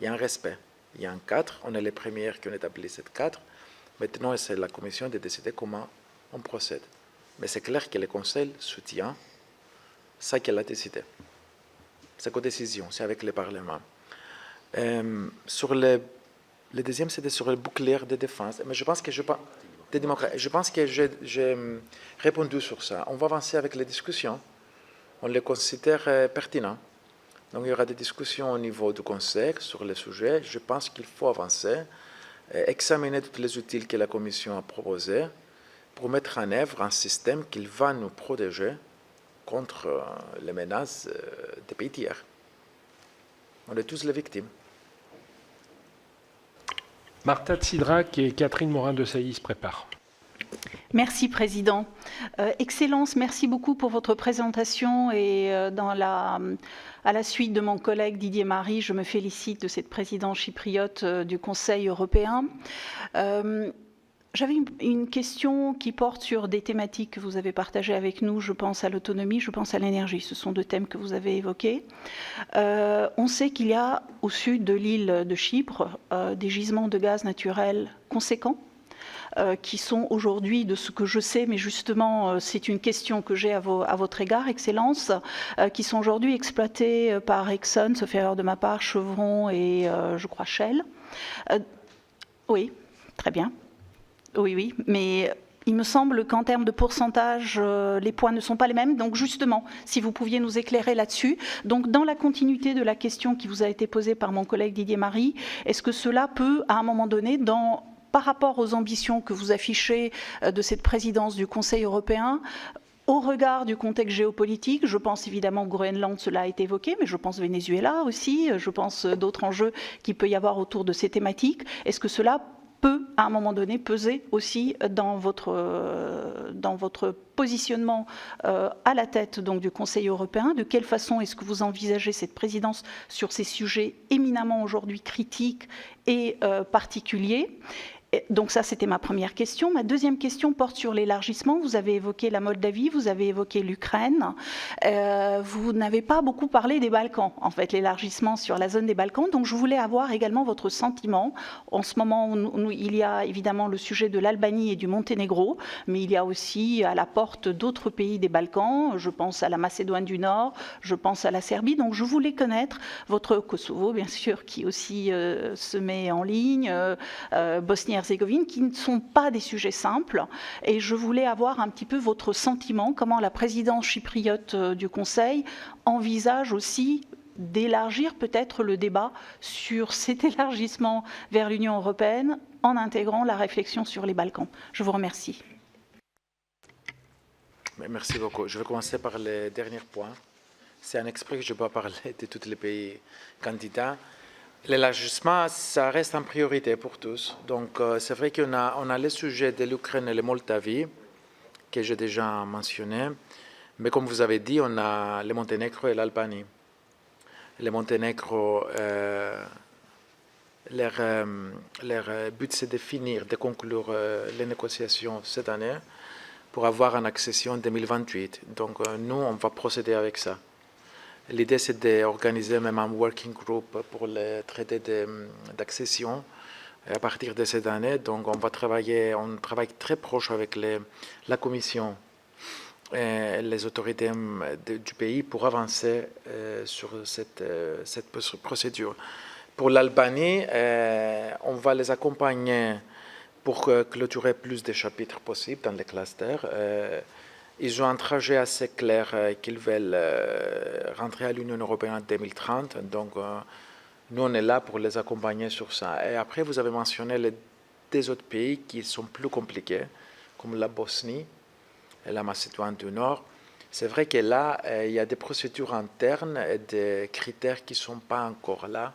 Speaker 2: Il y a un respect, il y a un cadre, on est les premiers qui ont établi ce cadre. Maintenant, c'est la Commission de décider comment on procède. Mais c'est clair que le Conseil soutient ça qu'elle a décidé. C'est co-décision, c'est avec le Parlement. Sur le deuxième, c'était sur le bouclier de défense. Mais je pense que j'ai répondu sur ça. On va avancer avec les discussions. On les considère pertinents. Donc, il y aura des discussions au niveau du Conseil sur le sujet. Je pense qu'il faut avancer, examiner tous les outils que la Commission a proposés pour mettre en œuvre un système qui va nous protéger contre les menaces des pays tiers. On est tous les victimes.
Speaker 1: Marta Tsidrack et Catherine Morin-Desailly se préparent.
Speaker 5: Merci, Président. Excellence, merci beaucoup pour votre présentation et à la suite de mon collègue Didier Marie, je me félicite de cette présidence chypriote du Conseil européen. J'avais une question qui porte sur des thématiques que vous avez partagées avec nous. Je pense à l'autonomie, je pense à l'énergie. Ce sont deux thèmes que vous avez évoqués. On sait qu'il y a au sud de l'île de Chypre des gisements de gaz naturel conséquents qui sont aujourd'hui, de ce que je sais, mais justement, c'est une question que j'ai à votre égard, Excellence, qui sont aujourd'hui exploités par Exxon, sauf erreur de ma part, Chevron et je crois Shell. Oui, très bien. Oui, mais il me semble qu'en termes de pourcentage, les points ne sont pas les mêmes. Donc justement, si vous pouviez nous éclairer là-dessus. Donc dans la continuité de la question qui vous a été posée par mon collègue Didier Marie, est-ce que cela peut, à un moment donné, par rapport aux ambitions que vous affichez de cette présidence du Conseil européen, au regard du contexte géopolitique, je pense évidemment au Groenland, cela a été évoqué, mais je pense Venezuela aussi, je pense d'autres enjeux qu'il peut y avoir autour de ces thématiques. Est-ce que cela peut, à un moment donné, peser aussi dans votre positionnement à la tête donc, du Conseil européen? De quelle façon est-ce que vous envisagez cette présidence sur ces sujets éminemment aujourd'hui critiques et particuliers? Donc ça, c'était ma première question. Ma deuxième question porte sur l'élargissement. Vous avez évoqué la Moldavie, vous avez évoqué l'Ukraine. Vous n'avez pas beaucoup parlé des Balkans, en fait, l'élargissement sur la zone des Balkans. Donc je voulais avoir également votre sentiment. En ce moment, il y a évidemment le sujet de l'Albanie et du Monténégro, mais il y a aussi à la porte d'autres pays des Balkans. Je pense à la Macédoine du Nord, je pense à la Serbie. Donc je voulais connaître votre Kosovo, bien sûr, qui aussi se met en ligne, Bosnie-Herzégovine, qui ne sont pas des sujets simples. Et je voulais avoir un petit peu votre sentiment, comment la présidence chypriote du Conseil envisage aussi d'élargir peut-être le débat sur cet élargissement vers l'Union européenne en intégrant la réflexion sur les Balkans. Je vous remercie.
Speaker 2: Merci beaucoup. Je vais commencer par le dernier point. C'est un exprès que je ne peux pas parler de tous les pays candidats. L'élargissement, ça reste en priorité pour tous. Donc, c'est vrai qu'on a le sujet de l'Ukraine et la Moldavie, que j'ai déjà mentionné. Mais comme vous avez dit, on a le Monténégro et l'Albanie. Le Monténégro, leur but, c'est de finir, de conclure les négociations cette année pour avoir une accession en 2028. Donc, nous, on va procéder avec ça. L'idée, c'est d'organiser même un working group pour le traité d'accession à partir de cette année. Donc, on travaille très proche avec la Commission et les autorités du pays pour avancer sur cette procédure. Pour l'Albanie, on va les accompagner pour clôturer plus de chapitres possibles dans les clusters. Ils ont un trajet assez clair qu'ils veulent rentrer à l'Union européenne en 2030. Donc, nous, on est là pour les accompagner sur ça. Et après, vous avez mentionné des autres pays qui sont plus compliqués, comme la Bosnie et la Macédoine du Nord. C'est vrai que là, il y a des procédures internes et des critères qui ne sont pas encore là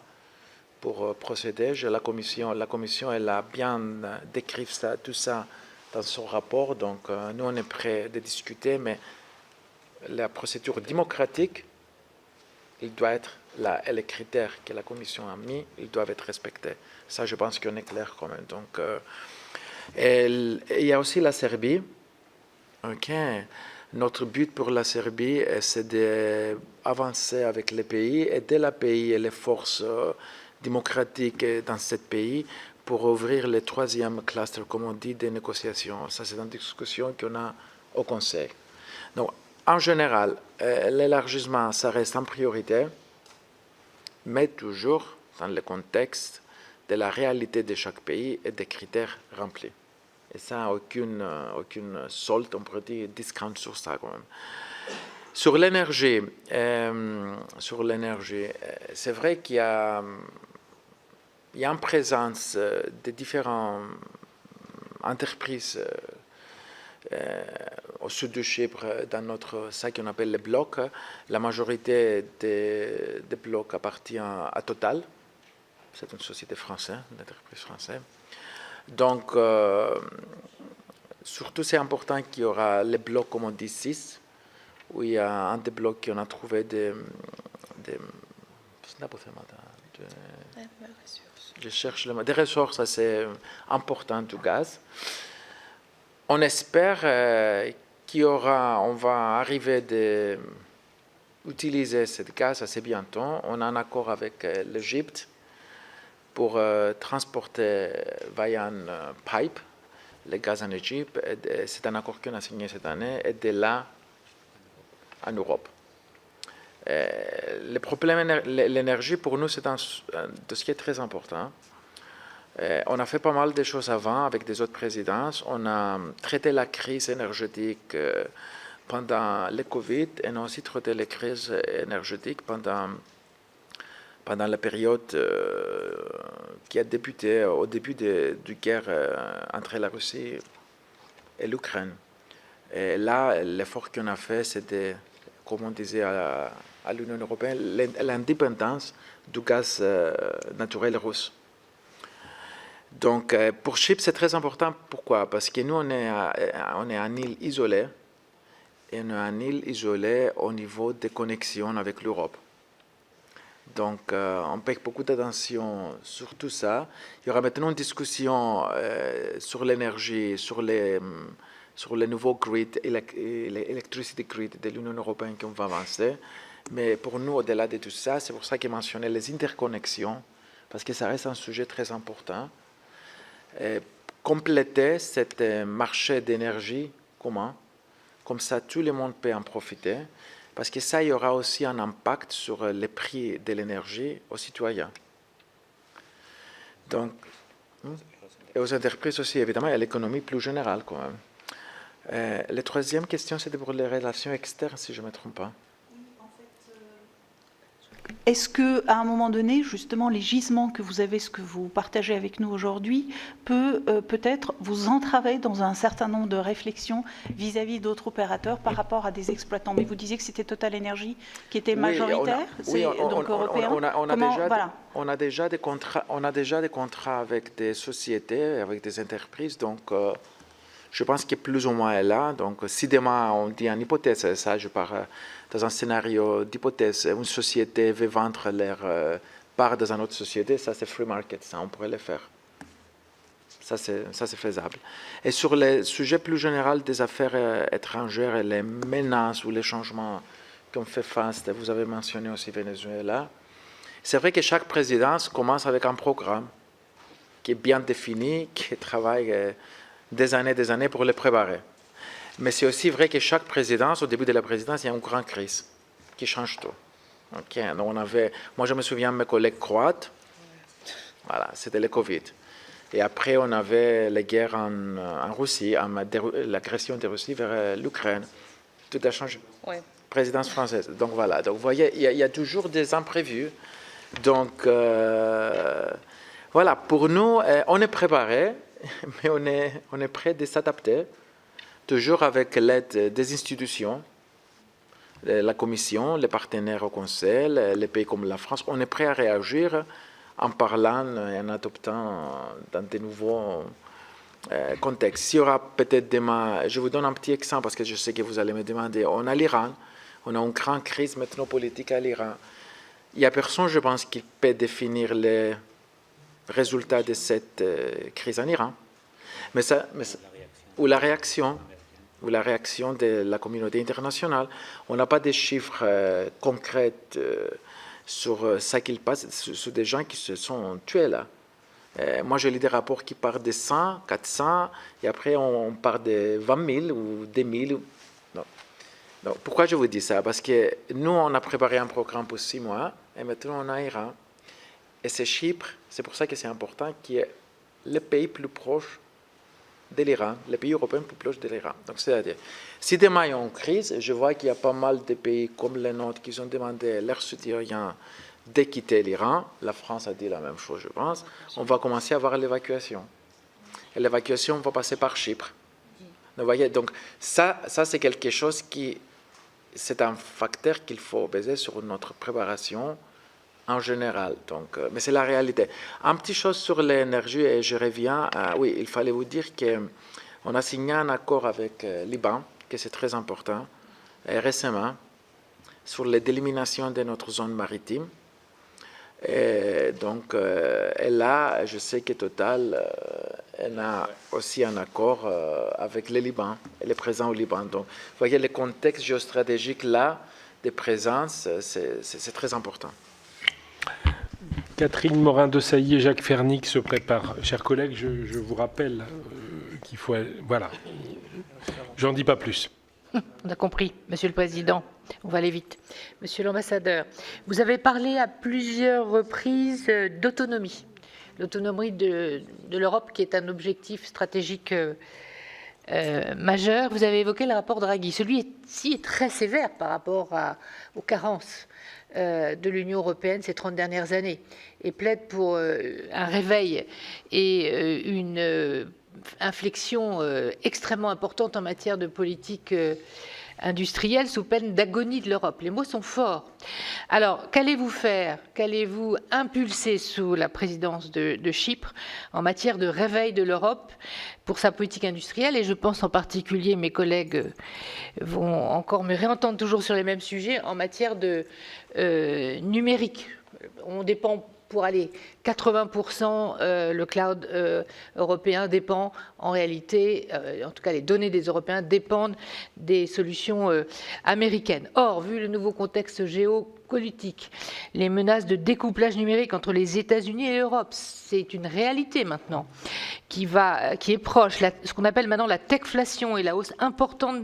Speaker 2: pour procéder. La commission, elle a bien décrit tout ça dans son rapport. Donc, nous, on est prêts de discuter, mais la procédure démocratique, il doit être là, et les critères que la commission a mis, ils doivent être respectés. Ça, je pense qu'on est clair quand même. Donc, il y a aussi la Serbie. Okay. Notre but pour la Serbie, c'est d'avancer avec les pays, aider le pays et les forces démocratiques dans ce pays pour ouvrir le troisième cluster, comme on dit, des négociations. Ça, c'est une discussion qu'on a au Conseil. Donc, en général, l'élargissement, ça reste en priorité, mais toujours dans le contexte de la réalité de chaque pays et des critères remplis. Et ça, aucune solde, on pourrait dire, discount sur ça quand même. Sur l'énergie, c'est vrai qu'il y a en présence de différentes entreprises au sud de Chypre, dans ça qu'on appelle les blocs. La majorité des blocs appartient à Total. C'est une société française, une entreprise française. Donc, surtout, c'est important qu'il y aura les blocs, comme on dit, 6, où il y a un des blocs qu'on a trouvé des ressources assez importantes du gaz. On espère on va arriver d'utiliser ce gaz assez bientôt. On a un accord avec l'Égypte pour transporter via un pipe le gaz en Égypte. C'est un accord qu'on a signé cette année et de là en Europe. Le problème, l'énergie, pour nous, c'est un dossier très important. On a fait pas mal de choses avant avec des autres présidences. On a traité la crise énergétique pendant le Covid et on a aussi traité les crises énergétiques pendant la période qui a débuté au début de guerre entre la Russie et l'Ukraine. Et là, l'effort qu'on a fait, c'était, comme on disait à l'Union européenne, l'indépendance du gaz naturel russe. Donc, pour Chypre, c'est très important. Pourquoi? Parce que nous, on est une île isolée, et on est une île isolée au niveau des connexions avec l'Europe. Donc, on paie beaucoup d'attention sur tout ça. Il y aura maintenant une discussion sur l'énergie, sur les nouveaux grids, l'électricité grid de l'Union européenne qu'on va avancer. Mais pour nous, au-delà de tout ça, c'est pour ça que j'ai mentionné les interconnexions, parce que ça reste un sujet très important. Compléter ce marché d'énergie commun, comme ça tout le monde peut en profiter, parce que ça, il y aura aussi un impact sur les prix de l'énergie aux citoyens. Donc, et aux entreprises aussi, évidemment, et à l'économie plus générale quand même. La troisième question, c'était pour les relations externes, si je ne me trompe pas.
Speaker 5: Est-ce qu'à un moment donné, justement, les gisements que vous avez, ce que vous partagez avec nous aujourd'hui, peut-être vous entraver dans un certain nombre de réflexions vis-à-vis d'autres opérateurs par rapport à des exploitants? Mais vous disiez que c'était Total Energy qui était majoritaire, donc européen.
Speaker 2: On a déjà des contrats avec des sociétés, avec des entreprises, donc je pense que plus ou moins est là. Donc, si demain on dit en hypothèse, ça je pars dans un scénario d'hypothèse, une société veut vendre leur part dans une autre société, ça c'est free market, ça on pourrait le faire. Ça c'est faisable. Et sur le sujet plus général des affaires étrangères et les menaces ou les changements qu'on fait face, vous avez mentionné aussi Venezuela, c'est vrai que chaque présidence commence avec un programme qui est bien défini, qui travaille des années pour le préparer. Mais c'est aussi vrai que chaque présidence, au début de la présidence, il y a une grande crise qui change tout. Okay. Donc moi, je me souviens de mes collègues croates, voilà, c'était le Covid. Et après, on avait les guerres en Russie, l'agression de Russie vers l'Ukraine. Tout a changé. Ouais. Présidence française. Donc voilà. Donc vous voyez, il y a toujours des imprévus. Donc voilà, pour nous, on est préparé, mais on est prêt de s'adapter, toujours avec l'aide des institutions, la Commission, les partenaires au Conseil, les pays comme la France. On est prêt à réagir en parlant et en adoptant dans de nouveaux contextes. S'il y aura peut-être demain, je vous donne un petit exemple parce que je sais que vous allez me demander, on a l'Iran, on a une grande crise maintenant politique à l'Iran. Il n'y a personne, je pense, qui peut définir les résultats de cette crise en Iran. Ou la réaction de la communauté internationale. On n'a pas de chiffres concrets sur ce qu'il passe, sur des gens qui se sont tués là. Moi, je lis des rapports qui parlent de 100, 400, et après on parle de 20 000 ou 2 000. Non. Donc, pourquoi je vous dis ça? Parce que nous, on a préparé un programme pour 6 mois, et maintenant on a Iran. Et c'est Chypre, c'est pour ça que c'est important, qui est le pays plus proche de l'Iran, le pays européen plus proche de l'Iran. Donc, c'est-à-dire, si demain il y a une crise, je vois qu'il y a pas mal de pays comme le nôtre qui ont demandé à leurs citoyens de quitter l'Iran. La France a dit la même chose, je pense. On va commencer à voir l'évacuation. Et l'évacuation va passer par Chypre. Vous voyez, donc ça c'est quelque chose c'est un facteur qu'il faut baser sur notre préparation en général. Donc, mais c'est la réalité. Un petit chose sur l'énergie, et je reviens. Oui, il fallait vous dire qu'on a signé un accord avec Liban, que c'est très important, récemment, sur la délimination de notre zone maritime. Et donc, et là, je sais que Total, elle a aussi un accord avec le Liban. Elle est présente au Liban. Donc, vous voyez, le contexte géostratégique là, de présence, c'est très important.
Speaker 1: Catherine Morin-Desailly et Jacques Fernic se préparent. Chers collègues, je vous rappelle qu'il faut... Voilà. J'en dis pas plus.
Speaker 6: On a compris, Monsieur le Président. On va aller vite. Monsieur l'ambassadeur, vous avez parlé à plusieurs reprises d'autonomie. L'autonomie de l'Europe qui est un stratégique majeur. Vous avez évoqué le rapport Draghi. Celui-ci est très sévère par rapport aux carences de l'Union européenne ces 30 dernières années et plaide pour un réveil et une inflexion extrêmement importante en matière de politique industrielle sous peine d'agonie de l'Europe. Les mots sont forts. Alors, qu'allez-vous faire? Qu'allez-vous impulser sous la présidence de Chypre en matière de réveil de l'Europe pour sa politique industrielle? Et je pense en particulier, mes collègues vont encore me réentendre toujours sur les mêmes sujets, en matière de numérique. On dépend pour aller 80%, le cloud européen dépend en réalité, en tout cas les données des Européens dépendent des solutions américaines. Or, vu le nouveau contexte géopolitique, les menaces de découplage numérique entre les États-Unis et l'Europe, c'est une réalité maintenant qui est proche. Ce qu'on appelle maintenant la techflation et la hausse importante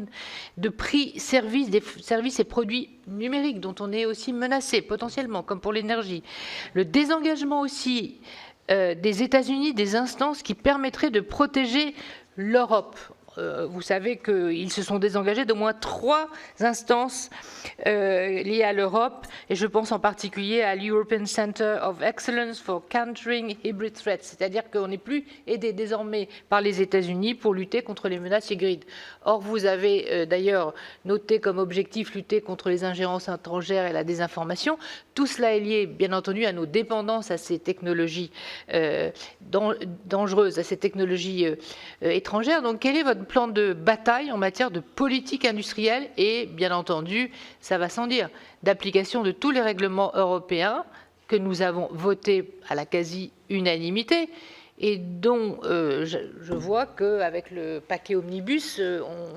Speaker 6: de prix des services et produits numériques dont on est aussi menacé potentiellement, comme pour l'énergie. Le désengagement aussi des États-Unis, des instances qui permettraient de protéger l'Europe. Vous savez qu'ils se sont désengagés d'au moins 3 instances liées à l'Europe, et je pense en particulier à l'European Center of Excellence for Countering Hybrid Threats, c'est-à-dire qu'on n'est plus aidé désormais par les États-Unis pour lutter contre les menaces hybrides. Or, vous avez d'ailleurs noté comme objectif lutter contre les ingérences étrangères et la désinformation. Tout cela est lié, bien entendu, à nos dépendances à ces technologies dangereuses, à ces technologies étrangères. Donc, quel est votre plan de bataille en matière de politique industrielle et, bien entendu, ça va sans dire, d'application de tous les règlements européens que nous avons votés à la quasi-unanimité et dont je vois qu'avec le paquet Omnibus,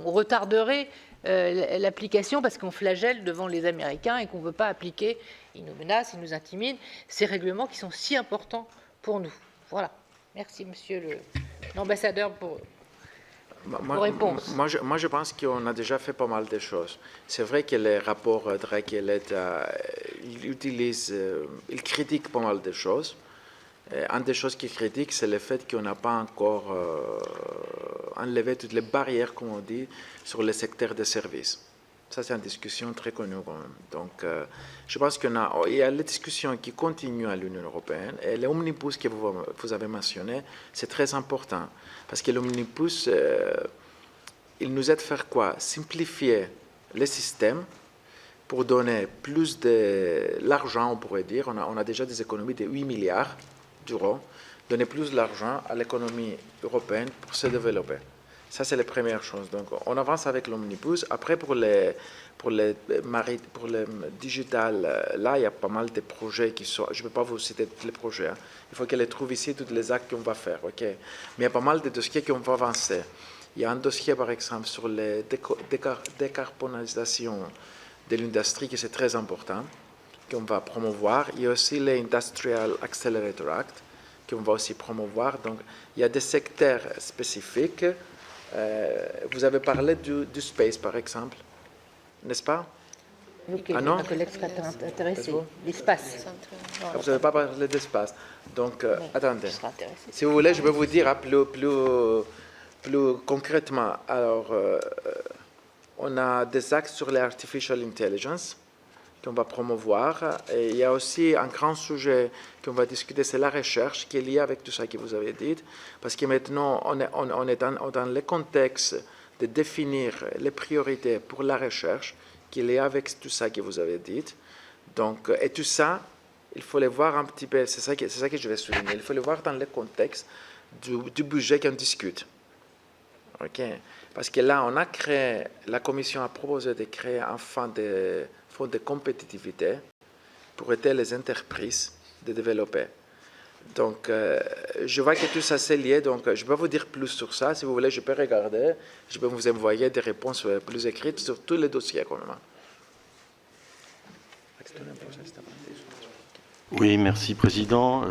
Speaker 6: on retarderait l'application parce qu'on flagelle devant les Américains et qu'on ne veut pas appliquer, ils nous menacent, ils nous intimident, ces règlements qui sont si importants pour nous. Voilà. Merci, monsieur l'ambassadeur, pour... Moi,
Speaker 2: je pense qu'on a déjà fait pas mal de choses. C'est vrai que les rapports Draghi et l'État, ils critiquent pas mal de choses. Une des choses qu'ils critiquent, c'est le fait qu'on n'a pas encore enlevé toutes les barrières, comme on dit, sur le secteur des services. Ça, c'est une discussion très connue quand même. Donc, je pense qu'il y a les discussions qui continuent à l'Union européenne. Et l'omnibus que vous avez mentionné, c'est très important. Parce que l'omnibus, il nous aide à faire quoi? Simplifier le système pour donner plus de l'argent, on pourrait dire. On a déjà des économies de 8 milliards d'euros. Donner plus d'argent à l'économie européenne pour se développer. Ça, c'est la première chose. Donc, on avance avec l'omnibus. Après, pour le digital, là, il y a pas mal de projets qui sont... Je ne peux pas vous citer tous les projets. Hein. Il faut qu'elle les trouve ici, tous les actes qu'on va faire. Okay? Mais il y a pas mal de dossiers qu'on va avancer. Il y a un dossier, par exemple, sur la décarbonisation de l'industrie, qui c'est très important, qu'on va promouvoir. Il y a aussi l'Industrial Accelerator Act, qu'on va aussi promouvoir. Donc, il y a des secteurs spécifiques. Vous avez parlé du space, par exemple, n'est-ce pas?
Speaker 6: Ah non, ma collègue serait intéressée. L'espace.
Speaker 2: Vous n'avez pas parlé d'espace. Donc, attendez. Si vous voulez, je vais vous dire plus concrètement. Alors, on a des axes sur l'artificial intelligence qu'on va promouvoir. Et il y a aussi un grand sujet qu'on va discuter, c'est la recherche, qui est liée avec tout ça que vous avez dit. Parce que maintenant, on est dans le contexte de définir les priorités pour la recherche, qui est liée avec tout ça que vous avez dit. Donc, et tout ça, il faut le voir un petit peu, c'est ça que je vais souligner, il faut le voir dans le contexte du budget qu'on discute. Okay. Parce que là, la Commission a proposé de créer un fonds de compétitivité pour aider les entreprises de développer. Donc, je vois que tout ça c'est lié, donc je peux vous dire plus sur ça. Si vous voulez, je peux regarder, je peux vous envoyer des réponses plus écrites sur tous les dossiers quand même.
Speaker 7: Oui, merci Président.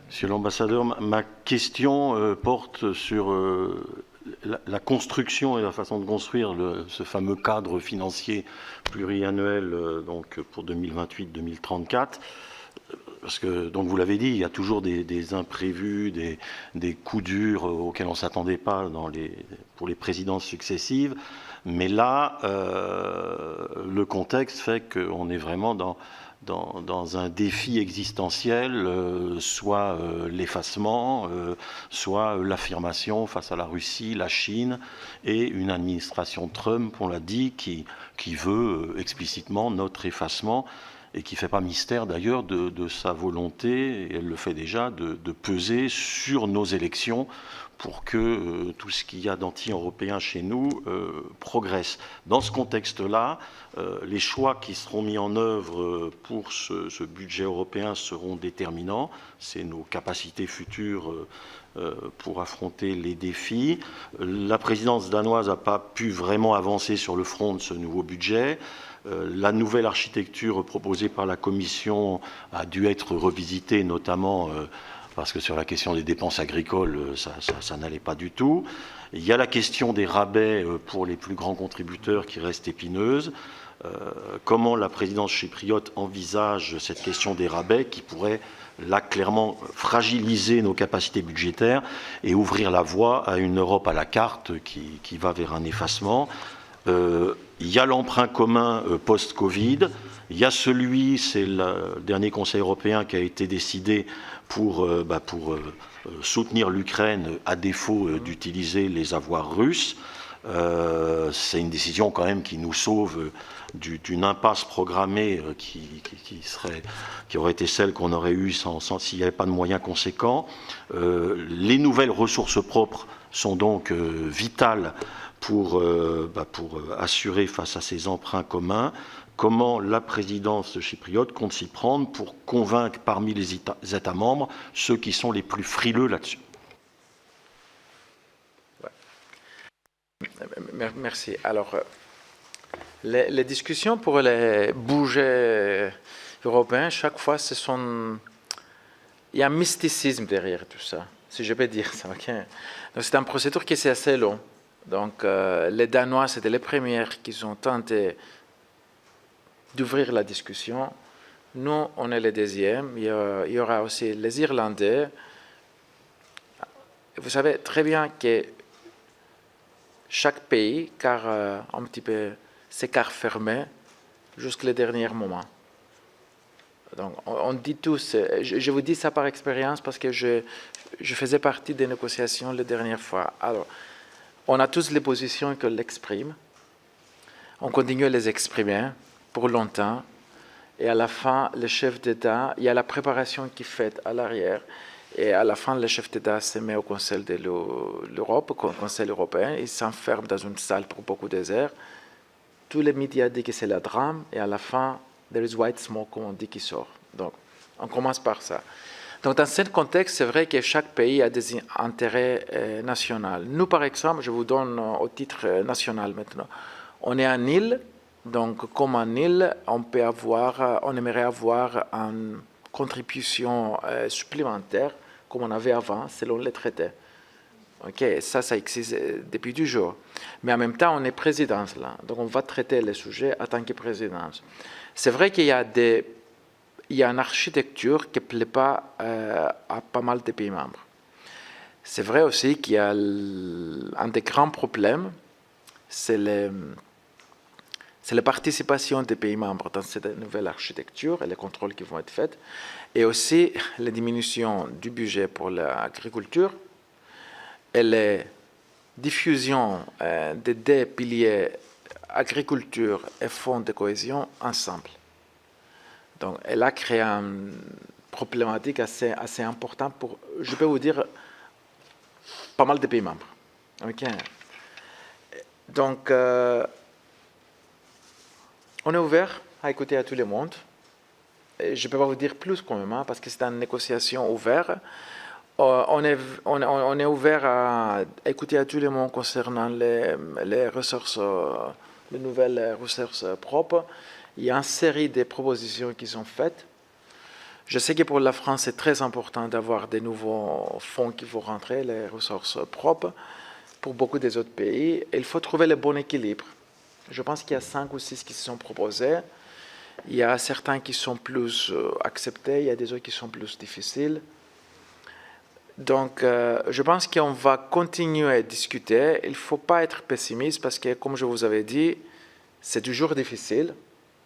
Speaker 7: Monsieur l'ambassadeur, ma question porte sur la construction et la façon de construire ce fameux cadre financier pluriannuel donc pour 2028-2034. Parce que, donc vous l'avez dit, il y a toujours des imprévus, des coups durs auxquels on ne s'attendait pas pour les présidences successives. Mais là, le contexte fait qu'on est vraiment dans un défi existentiel, soit l'effacement, soit l'affirmation face à la Russie, la Chine et une administration Trump, on l'a dit, qui veut explicitement notre effacement et qui ne fait pas mystère d'ailleurs de sa volonté, et elle le fait déjà, de peser sur nos élections pour que tout ce qu'il y a d'anti-européen chez nous progresse. Dans ce contexte-là, les choix qui seront mis en œuvre pour ce budget européen seront déterminants. C'est nos capacités futures pour affronter les défis. La présidence danoise n'a pas pu vraiment avancer sur le front de ce nouveau budget. La nouvelle architecture proposée par la Commission a dû être revisitée, notamment parce que sur la question des dépenses agricoles, ça n'allait pas du tout. Il y a la question des rabais pour les plus grands contributeurs qui reste épineuse. Comment la présidence chypriote envisage cette question des rabais qui pourrait, là, clairement fragiliser nos capacités budgétaires et ouvrir la voie à une Europe à la carte qui va vers un effacement. Il y a l'emprunt commun post-Covid, il y a c'est le dernier Conseil européen qui a été décidé pour soutenir l'Ukraine à défaut d'utiliser les avoirs russes. C'est une décision quand même qui nous sauve d'une impasse programmée qui aurait été celle qu'on aurait eue s'il n'y avait pas de moyens conséquents. Les nouvelles ressources propres sont donc vitales pour assurer face à ces emprunts communs. Comment la présidence chypriote compte s'y prendre pour convaincre parmi les États membres ceux qui sont les plus frileux là-dessus?
Speaker 2: Merci. Alors, les discussions pour les budgets européens, chaque fois, il y a un mysticisme derrière tout ça, si je peux dire ça. Okay? Donc, c'est un procédure qui est assez long. Donc, les Danois, c'était les premiers qui ont tenté d'ouvrir la discussion. Nous, on est les deuxièmes. Il y aura aussi les Irlandais. Vous savez très bien que chaque pays, car un petit peu ses cartes fermées jusqu'au dernier moment. Donc, on dit tous, je vous dis ça par expérience parce que je faisais partie des négociations la dernière fois. Alors, on a tous les positions qu'on l'exprime. On continue à les exprimer. pour longtemps. Et à la fin, le chef d'État, il y a la préparation qui est faite à l'arrière. Et à la fin, le chef d'État se met au Conseil de l'Europe, au Conseil européen. Il s'enferme dans une salle pour beaucoup d'heures. Tous les médias disent que c'est le drame. Et à la fin, there is white smoke, comme on dit, qui sort. Donc, on commence par ça. Donc, dans ce contexte, c'est vrai que chaque pays a des intérêts nationaux. Nous, par exemple, je vous donne au titre national maintenant. On est en île. Donc, comme en île, on aimerait avoir une contribution supplémentaire, comme on avait avant, selon les traités. Ok, ça existe depuis toujours. Mais en même temps, on est présidence là, donc on va traiter les sujets en tant que présidence. C'est vrai qu'il y a une architecture qui ne plaît pas à pas mal de pays membres. C'est vrai aussi qu'il y a un des grands problèmes, c'est la participation des pays membres dans cette nouvelle architecture et les contrôles qui vont être faits, et aussi la diminution du budget pour l'agriculture et la diffusion des deux piliers agriculture et fonds de cohésion ensemble. Donc, elle a créé une problématique assez importante pour, je peux vous dire, pas mal de pays membres. Okay. Donc, on est ouvert à écouter à tout le monde. Et je ne peux pas vous dire plus quand même, parce que c'est une négociation ouverte. On est ouvert à écouter à tout le monde concernant les ressources, les nouvelles ressources propres. Il y a une série de propositions qui sont faites. Je sais que pour la France, c'est très important d'avoir des nouveaux fonds qui vont rentrer, les ressources propres. Pour beaucoup des autres pays, il faut trouver le bon équilibre. Je pense qu'il y a 5 ou 6 qui se sont proposés. Il y a certains qui sont plus acceptés, il y a des autres qui sont plus difficiles. Donc, je pense qu'on va continuer à discuter. Il ne faut pas être pessimiste parce que, comme je vous avais dit, c'est toujours difficile.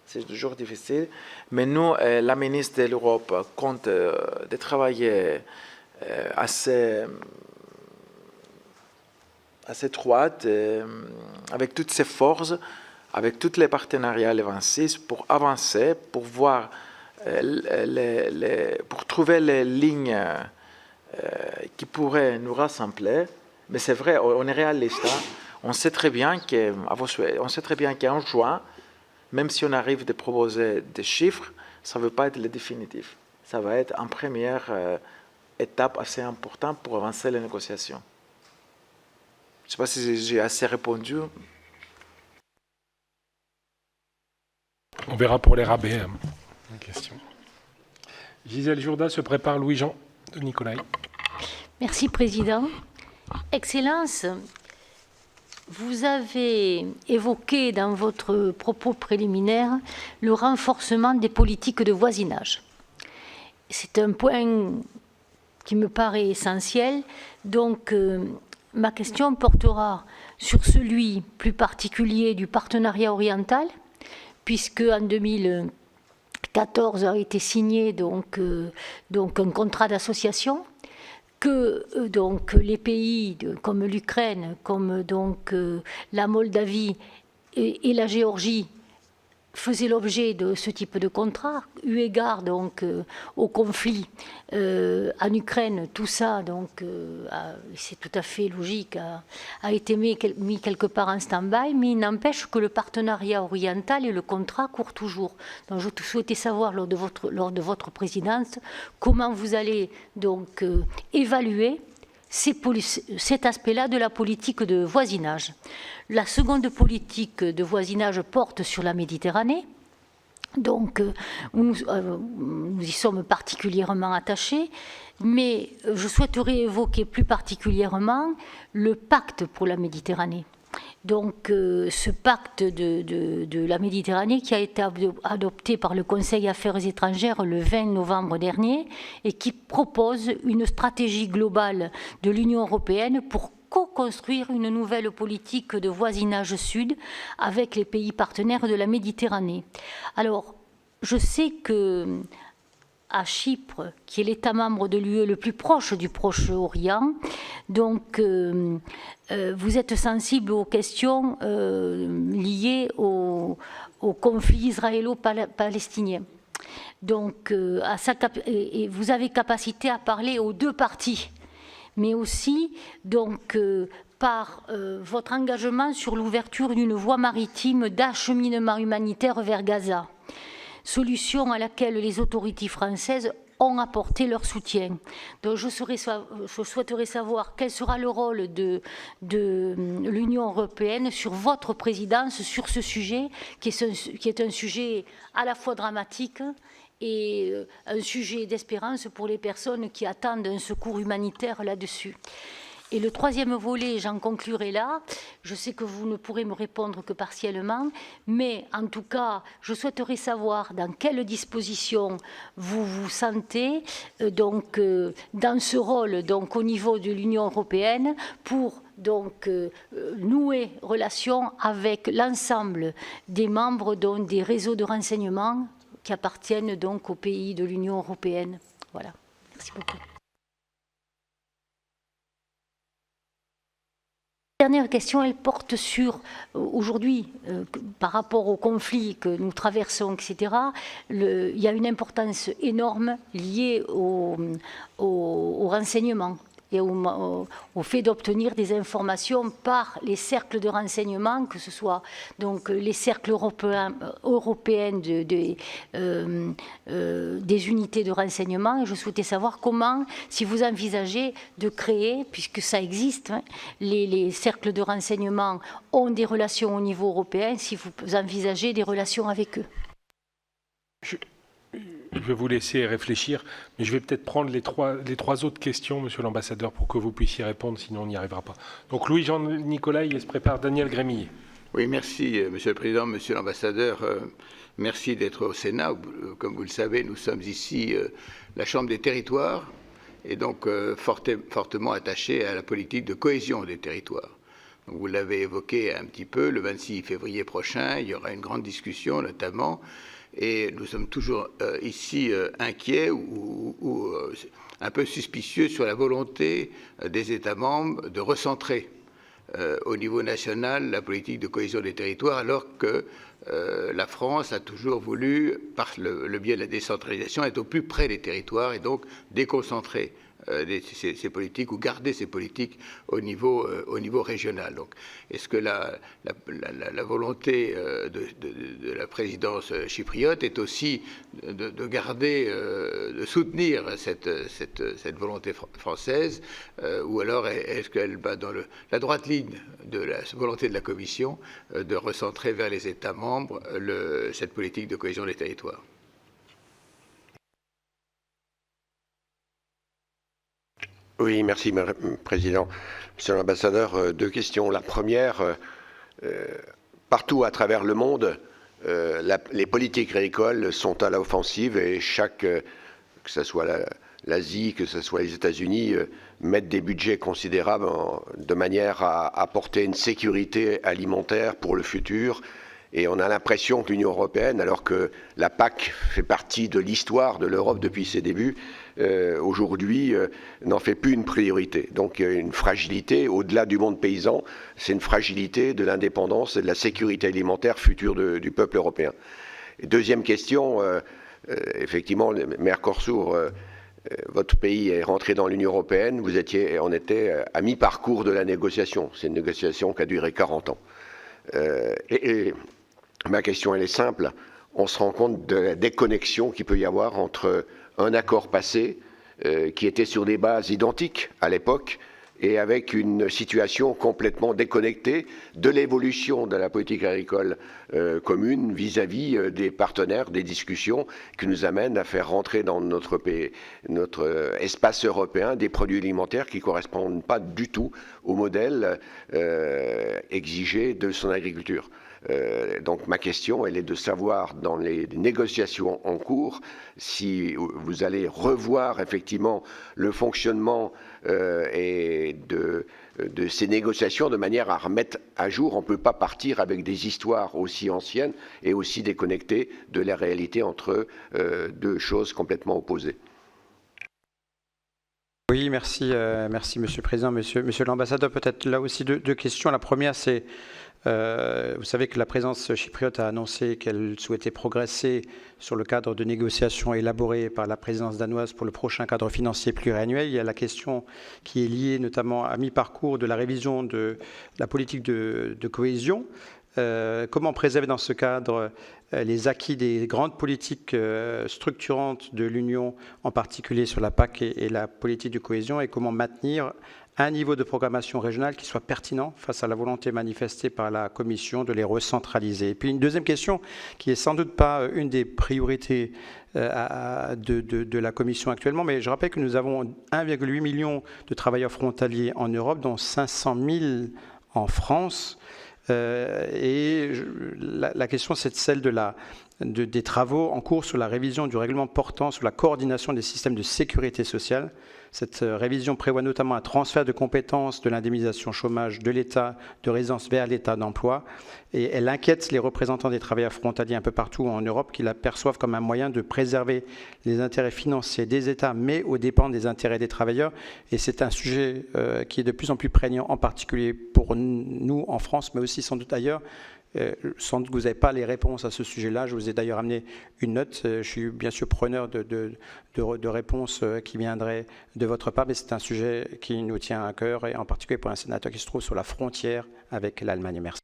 Speaker 2: C'est toujours difficile. Mais nous, la ministre de l'Europe compte de travailler assez étroite, avec toutes ses forces, avec tous les partenariats, les 26, pour avancer, pour voir, pour trouver les lignes qui pourraient nous rassembler. Mais c'est vrai, on est réaliste. Hein? On sait très bien qu'en juin, même si on arrive de proposer des chiffres, ça ne veut pas être le définitif. Ça va être une première étape assez importante pour avancer les négociations. Je ne sais pas si j'ai assez répondu.
Speaker 1: On verra pour les rabais. Question. Gisèle Jourda se prépare Louis-Jean de Nicolai.
Speaker 6: Merci, Président. Excellence, vous avez évoqué dans votre propos préliminaire le renforcement des politiques de voisinage. C'est un point qui me paraît essentiel. Donc, ma question portera sur celui plus particulier du partenariat oriental, puisque en 2014 a été signé donc un contrat d'association, que donc les pays comme l'Ukraine, comme donc la Moldavie et la Géorgie faisaient l'objet de ce type de contrat, eu égard donc au conflit en Ukraine, tout ça donc c'est tout à fait logique, a été mis quelque part en stand-by, mais il n'empêche que le partenariat oriental et le contrat courent toujours. Donc je souhaitais savoir lors de votre présidence comment vous allez donc évaluer cet aspect-là de la politique de voisinage. La seconde politique de voisinage porte sur la Méditerranée. Donc, nous y sommes particulièrement attachés, mais je souhaiterais évoquer plus particulièrement le pacte pour la Méditerranée. Donc, ce pacte de la Méditerranée qui a été adopté par le Conseil Affaires étrangères le 20 novembre dernier et qui propose une stratégie globale de l'Union européenne pour co-construire une nouvelle politique de voisinage sud avec les pays partenaires de la Méditerranée. Alors, je sais que
Speaker 8: à Chypre, qui est l'État membre de l'UE le plus proche du Proche-Orient. Donc, vous êtes sensible aux questions liées au conflit israélo-palestinien. Donc, et vous avez capacité à parler aux deux parties, mais aussi donc, par votre engagement sur l'ouverture d'une voie maritime d'acheminement humanitaire vers Gaza, solution à laquelle les autorités françaises ont apporté leur soutien. Donc je souhaiterais savoir quel sera le rôle de l'Union européenne sur votre présidence sur ce sujet, qui est un sujet à la fois dramatique et un sujet d'espérance pour les personnes qui attendent un secours humanitaire là-dessus. Et le troisième volet, j'en conclurai là, je sais que vous ne pourrez me répondre que partiellement, mais en tout cas, je souhaiterais savoir dans quelles dispositions vous vous sentez donc, dans ce rôle donc, au niveau de l'Union européenne pour donc, nouer relation avec l'ensemble des membres donc, des réseaux de renseignement qui appartiennent donc aux pays de l'Union européenne. Voilà. Merci beaucoup. La dernière question, elle porte sur, aujourd'hui, par rapport au conflit que nous traversons, etc., il y a une importance énorme liée au renseignement et au fait d'obtenir des informations par les cercles de renseignement, que ce soit donc les cercles européens des unités de renseignement. Et je souhaitais savoir comment, si vous envisagez de créer, puisque ça existe, hein, les cercles de renseignement ont des relations au niveau européen, si vous envisagez des relations avec eux.
Speaker 1: Je vais vous laisser réfléchir, mais je vais peut-être prendre les trois autres questions, Monsieur l'ambassadeur, pour que vous puissiez répondre, sinon on n'y arrivera pas. Donc Louis-Jean Nicolai, et se prépare Daniel Grémillet.
Speaker 9: Oui, merci, Monsieur le Président, Monsieur l'ambassadeur. Merci d'être au Sénat. Comme vous le savez, nous sommes ici la Chambre des territoires, et donc fortement attachés à la politique de cohésion des territoires. Donc, vous l'avez évoqué un petit peu, le 26 février prochain, il y aura une grande discussion notamment. Et nous sommes toujours ici inquiets ou un peu suspicieux sur la volonté des États membres de recentrer au niveau national la politique de cohésion des territoires, alors que la France a toujours voulu, par le biais de la décentralisation, être au plus près des territoires et donc déconcentrer ces politiques ou garder ces politiques au niveau régional. Donc, est-ce que la volonté de la présidence chypriote est aussi de garder, de soutenir cette volonté française, ou alors est-ce qu'elle va dans la droite ligne de la volonté de la Commission de recentrer vers les États membres cette politique de cohésion des territoires?
Speaker 10: Oui, merci, Madame le Président. Monsieur l'ambassadeur, deux questions. La première, partout à travers le monde, les politiques agricoles sont à l'offensive et que ce soit l'Asie, que ce soit les États-Unis, mettent des budgets considérables de manière à apporter une sécurité alimentaire pour le futur. Et on a l'impression que l'Union européenne, alors que la PAC fait partie de l'histoire de l'Europe depuis ses débuts, aujourd'hui n'en fait plus une priorité. Donc une fragilité, au-delà du monde paysan, c'est une fragilité de l'indépendance et de la sécurité alimentaire future du peuple européen. Et deuxième question, effectivement, Mercosur, votre pays est rentré dans l'Union européenne, on était à mi-parcours de la négociation. C'est une négociation qui a duré 40 ans. Et ma question, elle est simple. On se rend compte de la déconnexion qu'il peut y avoir entre un accord passé qui était sur des bases identiques à l'époque et avec une situation complètement déconnectée de l'évolution de la politique agricole commune vis-à-vis des partenaires, des discussions qui nous amènent à faire rentrer dans notre espace européen des produits alimentaires qui ne correspondent pas du tout au modèle exigé de son agriculture. Donc ma question, elle est de savoir dans les négociations en cours si vous allez revoir effectivement le fonctionnement et de ces négociations de manière à remettre à jour. On ne peut pas partir avec des histoires aussi anciennes et aussi déconnectées de la réalité entre deux choses complètement opposées.
Speaker 11: Oui, merci, merci Monsieur le Président, Monsieur l'Ambassadeur. Peut-être là aussi deux questions. La première, c'est, vous savez que la présidence chypriote a annoncé qu'elle souhaitait progresser sur le cadre de négociations élaboré par la présidence danoise pour le prochain cadre financier pluriannuel. Il y a la question qui est liée notamment à mi-parcours de la révision de la politique de cohésion. Comment préserver dans ce cadre les acquis des grandes politiques structurantes de l'Union, en particulier sur la PAC et la politique de cohésion, et comment maintenir un niveau de programmation régionale qui soit pertinent face à la volonté manifestée par la Commission de les recentraliser. Et puis une deuxième question qui est sans doute pas une des priorités de la Commission actuellement, mais je rappelle que nous avons 1,8 million de travailleurs frontaliers en Europe, dont 500 000 en France. Et la question, c'est celle des travaux en cours sur la révision du règlement portant sur la coordination des systèmes de sécurité sociale. Cette révision prévoit notamment un transfert de compétences de l'indemnisation chômage de l'État de résidence vers l'État d'emploi. Et elle inquiète les représentants des travailleurs frontaliers un peu partout en Europe qui la perçoivent comme un moyen de préserver les intérêts financiers des États, mais aux dépens des intérêts des travailleurs. Et c'est un sujet qui est de plus en plus prégnant, en particulier pour nous en France, mais aussi sans doute ailleurs. Sans doute que vous n'avez pas les réponses à ce sujet-là. Je vous ai d'ailleurs amené une note. Je suis bien sûr preneur de réponses qui viendraient de votre part, mais c'est un sujet qui nous tient à cœur, et en particulier pour un sénateur qui se trouve sur la frontière avec l'Allemagne. Merci.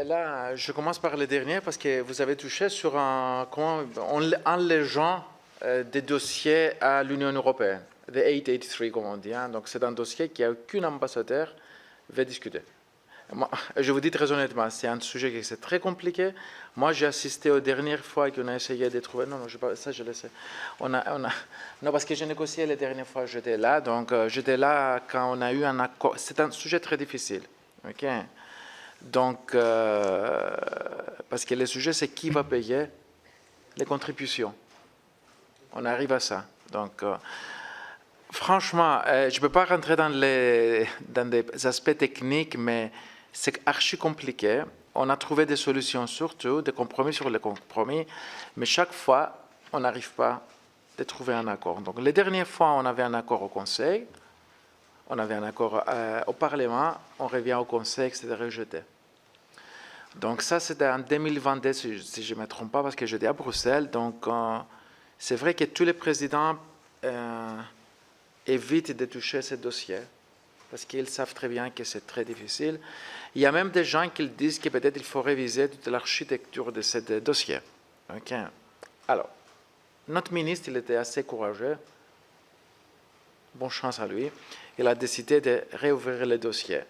Speaker 2: Là, je commence par le dernier parce que vous avez touché sur un enlégeant des dossiers à l'Union européenne, the 883 comme on dit. Donc c'est un dossier qu'aucun ambassadeur veut discuter. Moi, je vous dis très honnêtement, c'est un sujet qui est très compliqué. Moi, j'ai assisté aux dernières fois qu'on a essayé de trouver... Non, ça, je le sais. Non, parce que j'ai négocié les dernières fois, j'étais là. Donc, j'étais là quand on a eu un accord. C'est un sujet très difficile. OK? Donc, parce que le sujet, c'est qui va payer les contributions. On arrive à ça. Donc... franchement, je ne peux pas rentrer dans des aspects techniques, mais c'est archi compliqué. On a trouvé des solutions, surtout des compromis sur les compromis, mais chaque fois, on n'arrive pas à trouver un accord. Donc, les dernières fois, on avait un accord au Conseil, on avait un accord au Parlement, on revient au Conseil, c'était rejeté. Donc, ça, c'était en 2022, si je ne me trompe pas, parce que j'étais à Bruxelles. Donc, c'est vrai que tous les présidents évitent de toucher ces dossiers, parce qu'ils savent très bien que c'est très difficile. Il y a même des gens qui disent que peut-être il faut réviser toute l'architecture de ce dossier. Okay. Alors, notre ministre, il était assez courageux. Bonne chance à lui. Il a décidé de réouvrir le dossier.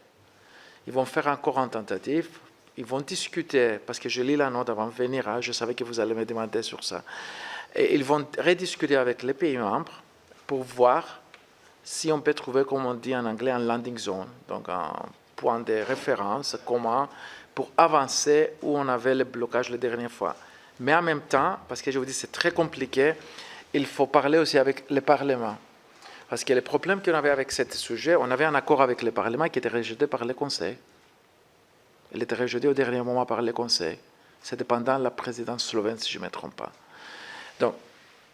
Speaker 2: Ils vont faire encore une tentative. Ils vont discuter, parce que je lis la note avant de venir, hein, je savais que vous allez me demander sur ça. Et ils vont rediscuter avec les pays membres pour voir si on peut trouver, comme on dit en anglais, un landing zone, donc un point de référence commun pour avancer où on avait le blocage la dernière fois. Mais en même temps, parce que je vous dis c'est très compliqué, il faut parler aussi avec le Parlement. Parce que le problème qu'on avait avec ce sujet, on avait un accord avec le Parlement qui était rejeté par le Conseil. Il était rejeté au dernier moment par le Conseil. C'était pendant la présidence slovène, si je ne me trompe pas. Donc,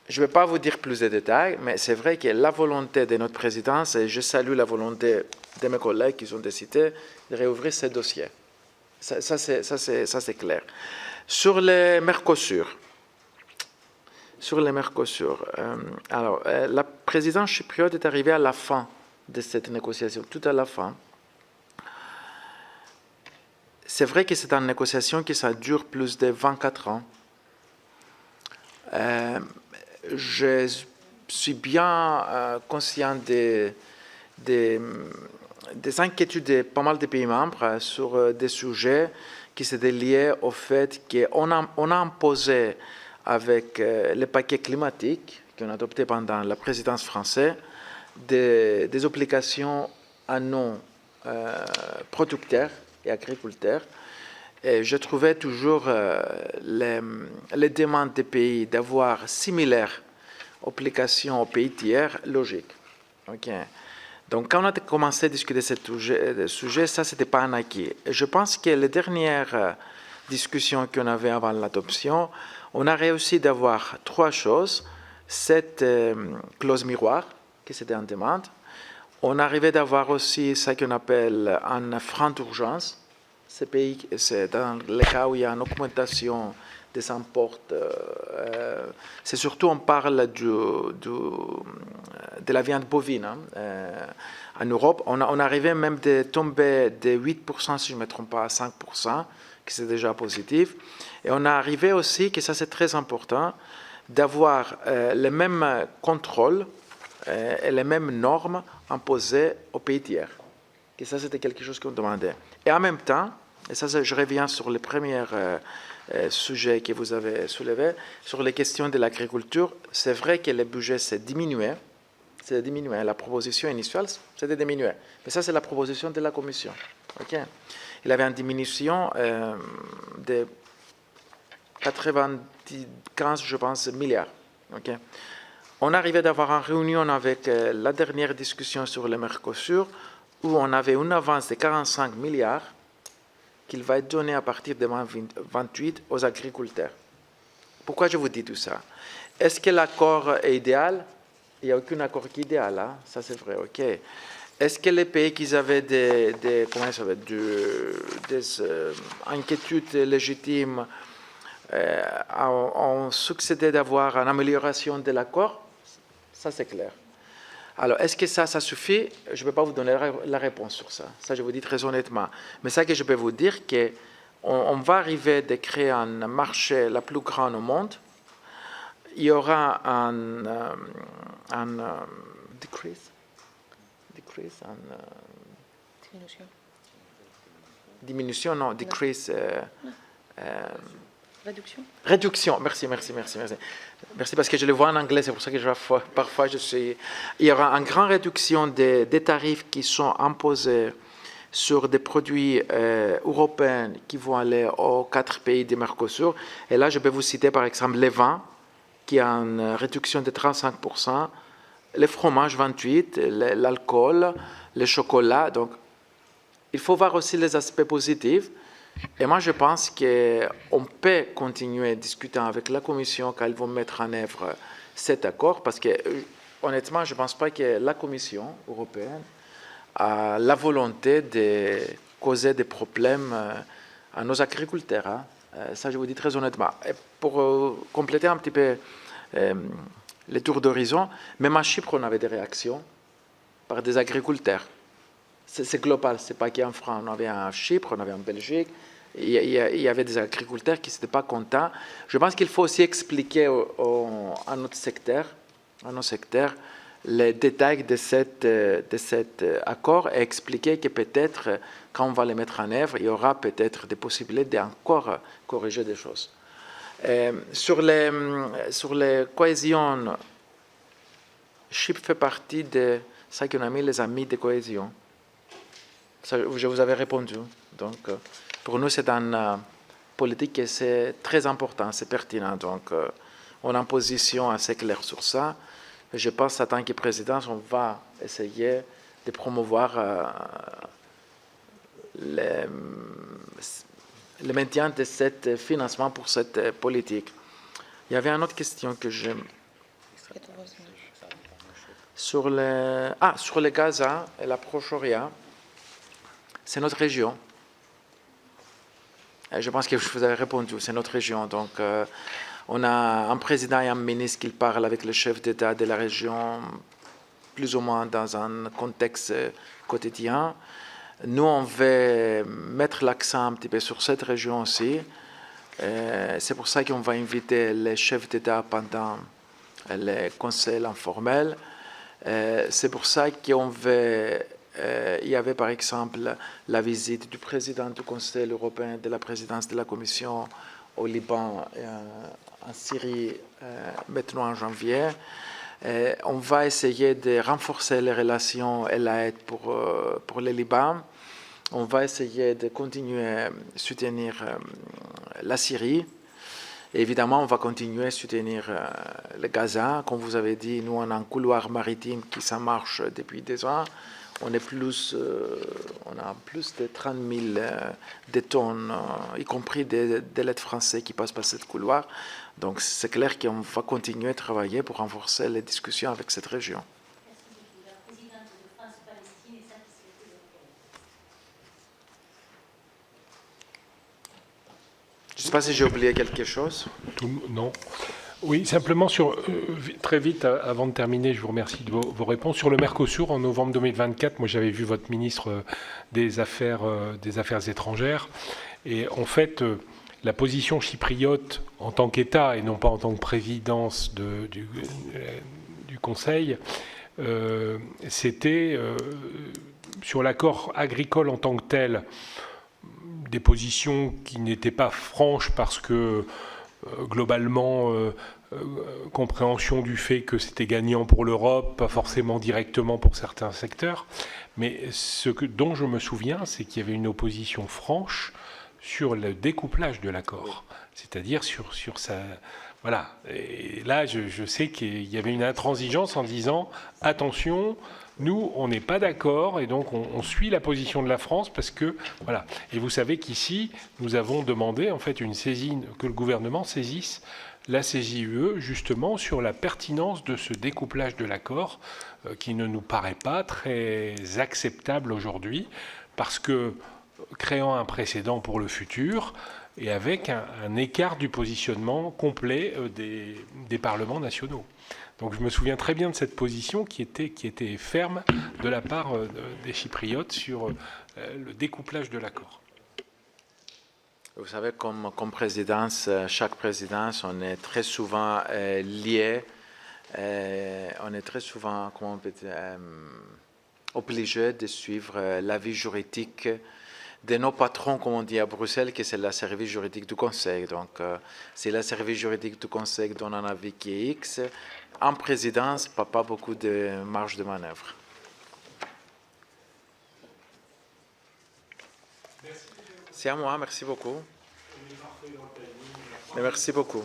Speaker 2: je ne vais pas vous dire plus de détails, mais c'est vrai que la volonté de notre présidence, et je salue la volonté de mes collègues qui ont décidé de réouvrir ce dossier. Ça c'est clair. Sur les Mercosur, alors, la présidence chypriote est arrivée à la fin de cette négociation, tout à la fin. C'est vrai que c'est une négociation qui ça dure plus de 24 ans. Je suis bien conscient des inquiétudes de pas mal de pays membres sur des sujets qui étaient liés au fait qu'on a imposé avec le paquet climatique qu'on a adopté pendant la présidence française des obligations à non producteurs et agriculteurs. Et je trouvais toujours les demandes des pays d'avoir similaires obligations aux pays tiers logiques. Ok. Donc, quand on a commencé à discuter ce sujet, ça, ce n'était pas un acquis. Et je pense que les dernières discussions qu'on avait avant l'adoption, on a réussi d'avoir 3 choses. Cette clause miroir, qui c'était en demande. On arrivait d'avoir aussi ce qu'on appelle un frein d'urgence. C'est dans les cas où il y a une augmentation des imports. C'est surtout, on parle de la viande bovine. En Europe, on arrivait même de tomber de 8%, si je ne me trompe pas, à 5%, qui c'est déjà positif. Et on est arrivé aussi, que ça c'est très important, d'avoir les mêmes contrôles et les mêmes normes imposées aux pays tiers. Et ça, c'était quelque chose qu'on demandait. Et en même temps, et ça, je reviens sur les premiers sujets que vous avez soulevés, sur les questions de l'agriculture, c'est vrai que le budget s'est diminué. C'est diminué. La proposition initiale, c'était diminué. Mais ça, c'est la proposition de la Commission. Okay. Il y avait une diminution de 95, je pense, milliards. Okay. On arrivait d'avoir une réunion avec la dernière discussion sur le Mercosur, où on avait une avance de 45 milliards qu'il va être donné à partir de 2028 aux agriculteurs. Pourquoi je vous dis tout ça? Est-ce que l'accord est idéal? Il n'y a aucun accord qui est idéal, hein? Ça c'est vrai, ok. Est-ce que les pays qui avaient des inquiétudes légitimes ont succédé d'avoir une amélioration de l'accord? Ça c'est clair. Alors, est-ce que ça suffit? Je ne peux pas vous donner la réponse sur ça. Ça, je vous dis très honnêtement. Mais ça que je peux vous dire, qu'on va arriver de créer un marché le plus grand au monde. Il y aura un diminution, non, decrease. Réduction, merci. Merci parce que je le vois en anglais, c'est pour ça que parfois il y aura une grande réduction des tarifs qui sont imposés sur des produits européens qui vont aller aux 4 pays du Mercosur. Et là, je peux vous citer par exemple les vins, qui a une réduction de 35%, les fromages 28%, l'alcool, le chocolat. Donc, il faut voir aussi les aspects positifs. Et moi, je pense qu'on peut continuer à discuter avec la Commission quand ils vont mettre en œuvre cet accord, parce que, honnêtement, je ne pense pas que la Commission européenne a la volonté de causer des problèmes à nos agriculteurs. Hein. Ça, je vous dis très honnêtement. Et pour compléter un petit peu les tours d'horizon, même à Chypre, on avait des réactions par des agriculteurs. C'est global, ce n'est pas qu'en France. On avait en Chypre, on avait en Belgique. Il y avait des agriculteurs qui n'étaient pas contents. Je pense qu'il faut aussi expliquer à notre secteur, les détails de cet accord et expliquer que peut-être, quand on va les mettre en œuvre, il y aura peut-être des possibilités d'encore corriger des choses. Sur les cohésions, Chypre fait partie de ce qu'on a mis les amis de cohésion. Ça, je vous avais répondu. Donc, pour nous, c'est une politique et c'est très important, c'est pertinent. Donc, on a une position assez claire sur ça. Et je pense qu'en tant que présidence, on va essayer de promouvoir le maintien de ce financement pour cette politique. Il y avait une autre question que je... Sur le Gaza et la Proche-Orient, c'est notre région. Je pense que je vous avais répondu, c'est notre région. Donc, on a un président et un ministre qui parlent avec le chef d'État de la région, plus ou moins dans un contexte quotidien. Nous, on veut mettre l'accent un petit peu sur cette région aussi. C'est pour ça qu'on va inviter les chefs d'État pendant le conseil informel. C'est pour ça qu'on veut... il y avait par exemple la visite du président du Conseil européen, de la présidence de la Commission au Liban, en Syrie, maintenant en janvier. On va essayer de renforcer les relations et l'aide pour le Liban. On va essayer de continuer à soutenir la Syrie. Et évidemment, on va continuer à soutenir le Gaza. Comme vous avez dit, nous, on a un couloir maritime qui ça marche depuis des ans. On a plus de 30 000 de tonnes, y compris des lettres français qui passent par ce couloir. Donc c'est clair qu'on va continuer à travailler pour renforcer les discussions avec cette région. Je ne sais pas si j'ai oublié quelque chose.
Speaker 1: Non. Oui, simplement très vite, avant de terminer, je vous remercie de vos réponses. Sur le Mercosur, en novembre 2024, moi j'avais vu votre ministre des Affaires étrangères. Et en fait, la position chypriote en tant qu'État et non pas en tant que présidence du Conseil, c'était sur l'accord agricole en tant que tel, des positions qui n'étaient pas franches parce que globalement, compréhension du fait que c'était gagnant pour l'Europe, pas forcément directement pour certains secteurs, mais dont je me souviens, c'est qu'il y avait une opposition franche sur le découplage de l'accord, c'est-à-dire sur sa... Voilà, et là je sais qu'il y avait une intransigeance en disant « attention », nous, on n'est pas d'accord et donc on suit la position de la France parce que, voilà. Et vous savez qu'ici, nous avons demandé en fait une saisine, que le gouvernement saisisse la CJUE justement sur la pertinence de ce découplage de l'accord qui ne nous paraît pas très acceptable aujourd'hui parce que créant un précédent pour le futur et avec un écart du positionnement complet des parlements nationaux. Donc je me souviens très bien de cette position qui était ferme de la part des Chypriotes sur le découplage de l'accord.
Speaker 2: Vous savez, comme présidence, chaque présidence, on est très souvent lié, on est très souvent obligé de suivre l'avis juridique de nos patrons, comme on dit à Bruxelles, que c'est le service juridique du Conseil. Donc, si le service juridique du Conseil donne un avis qui est X, en présidence, pas beaucoup de marge de manœuvre. C'est à moi, merci beaucoup. Merci beaucoup.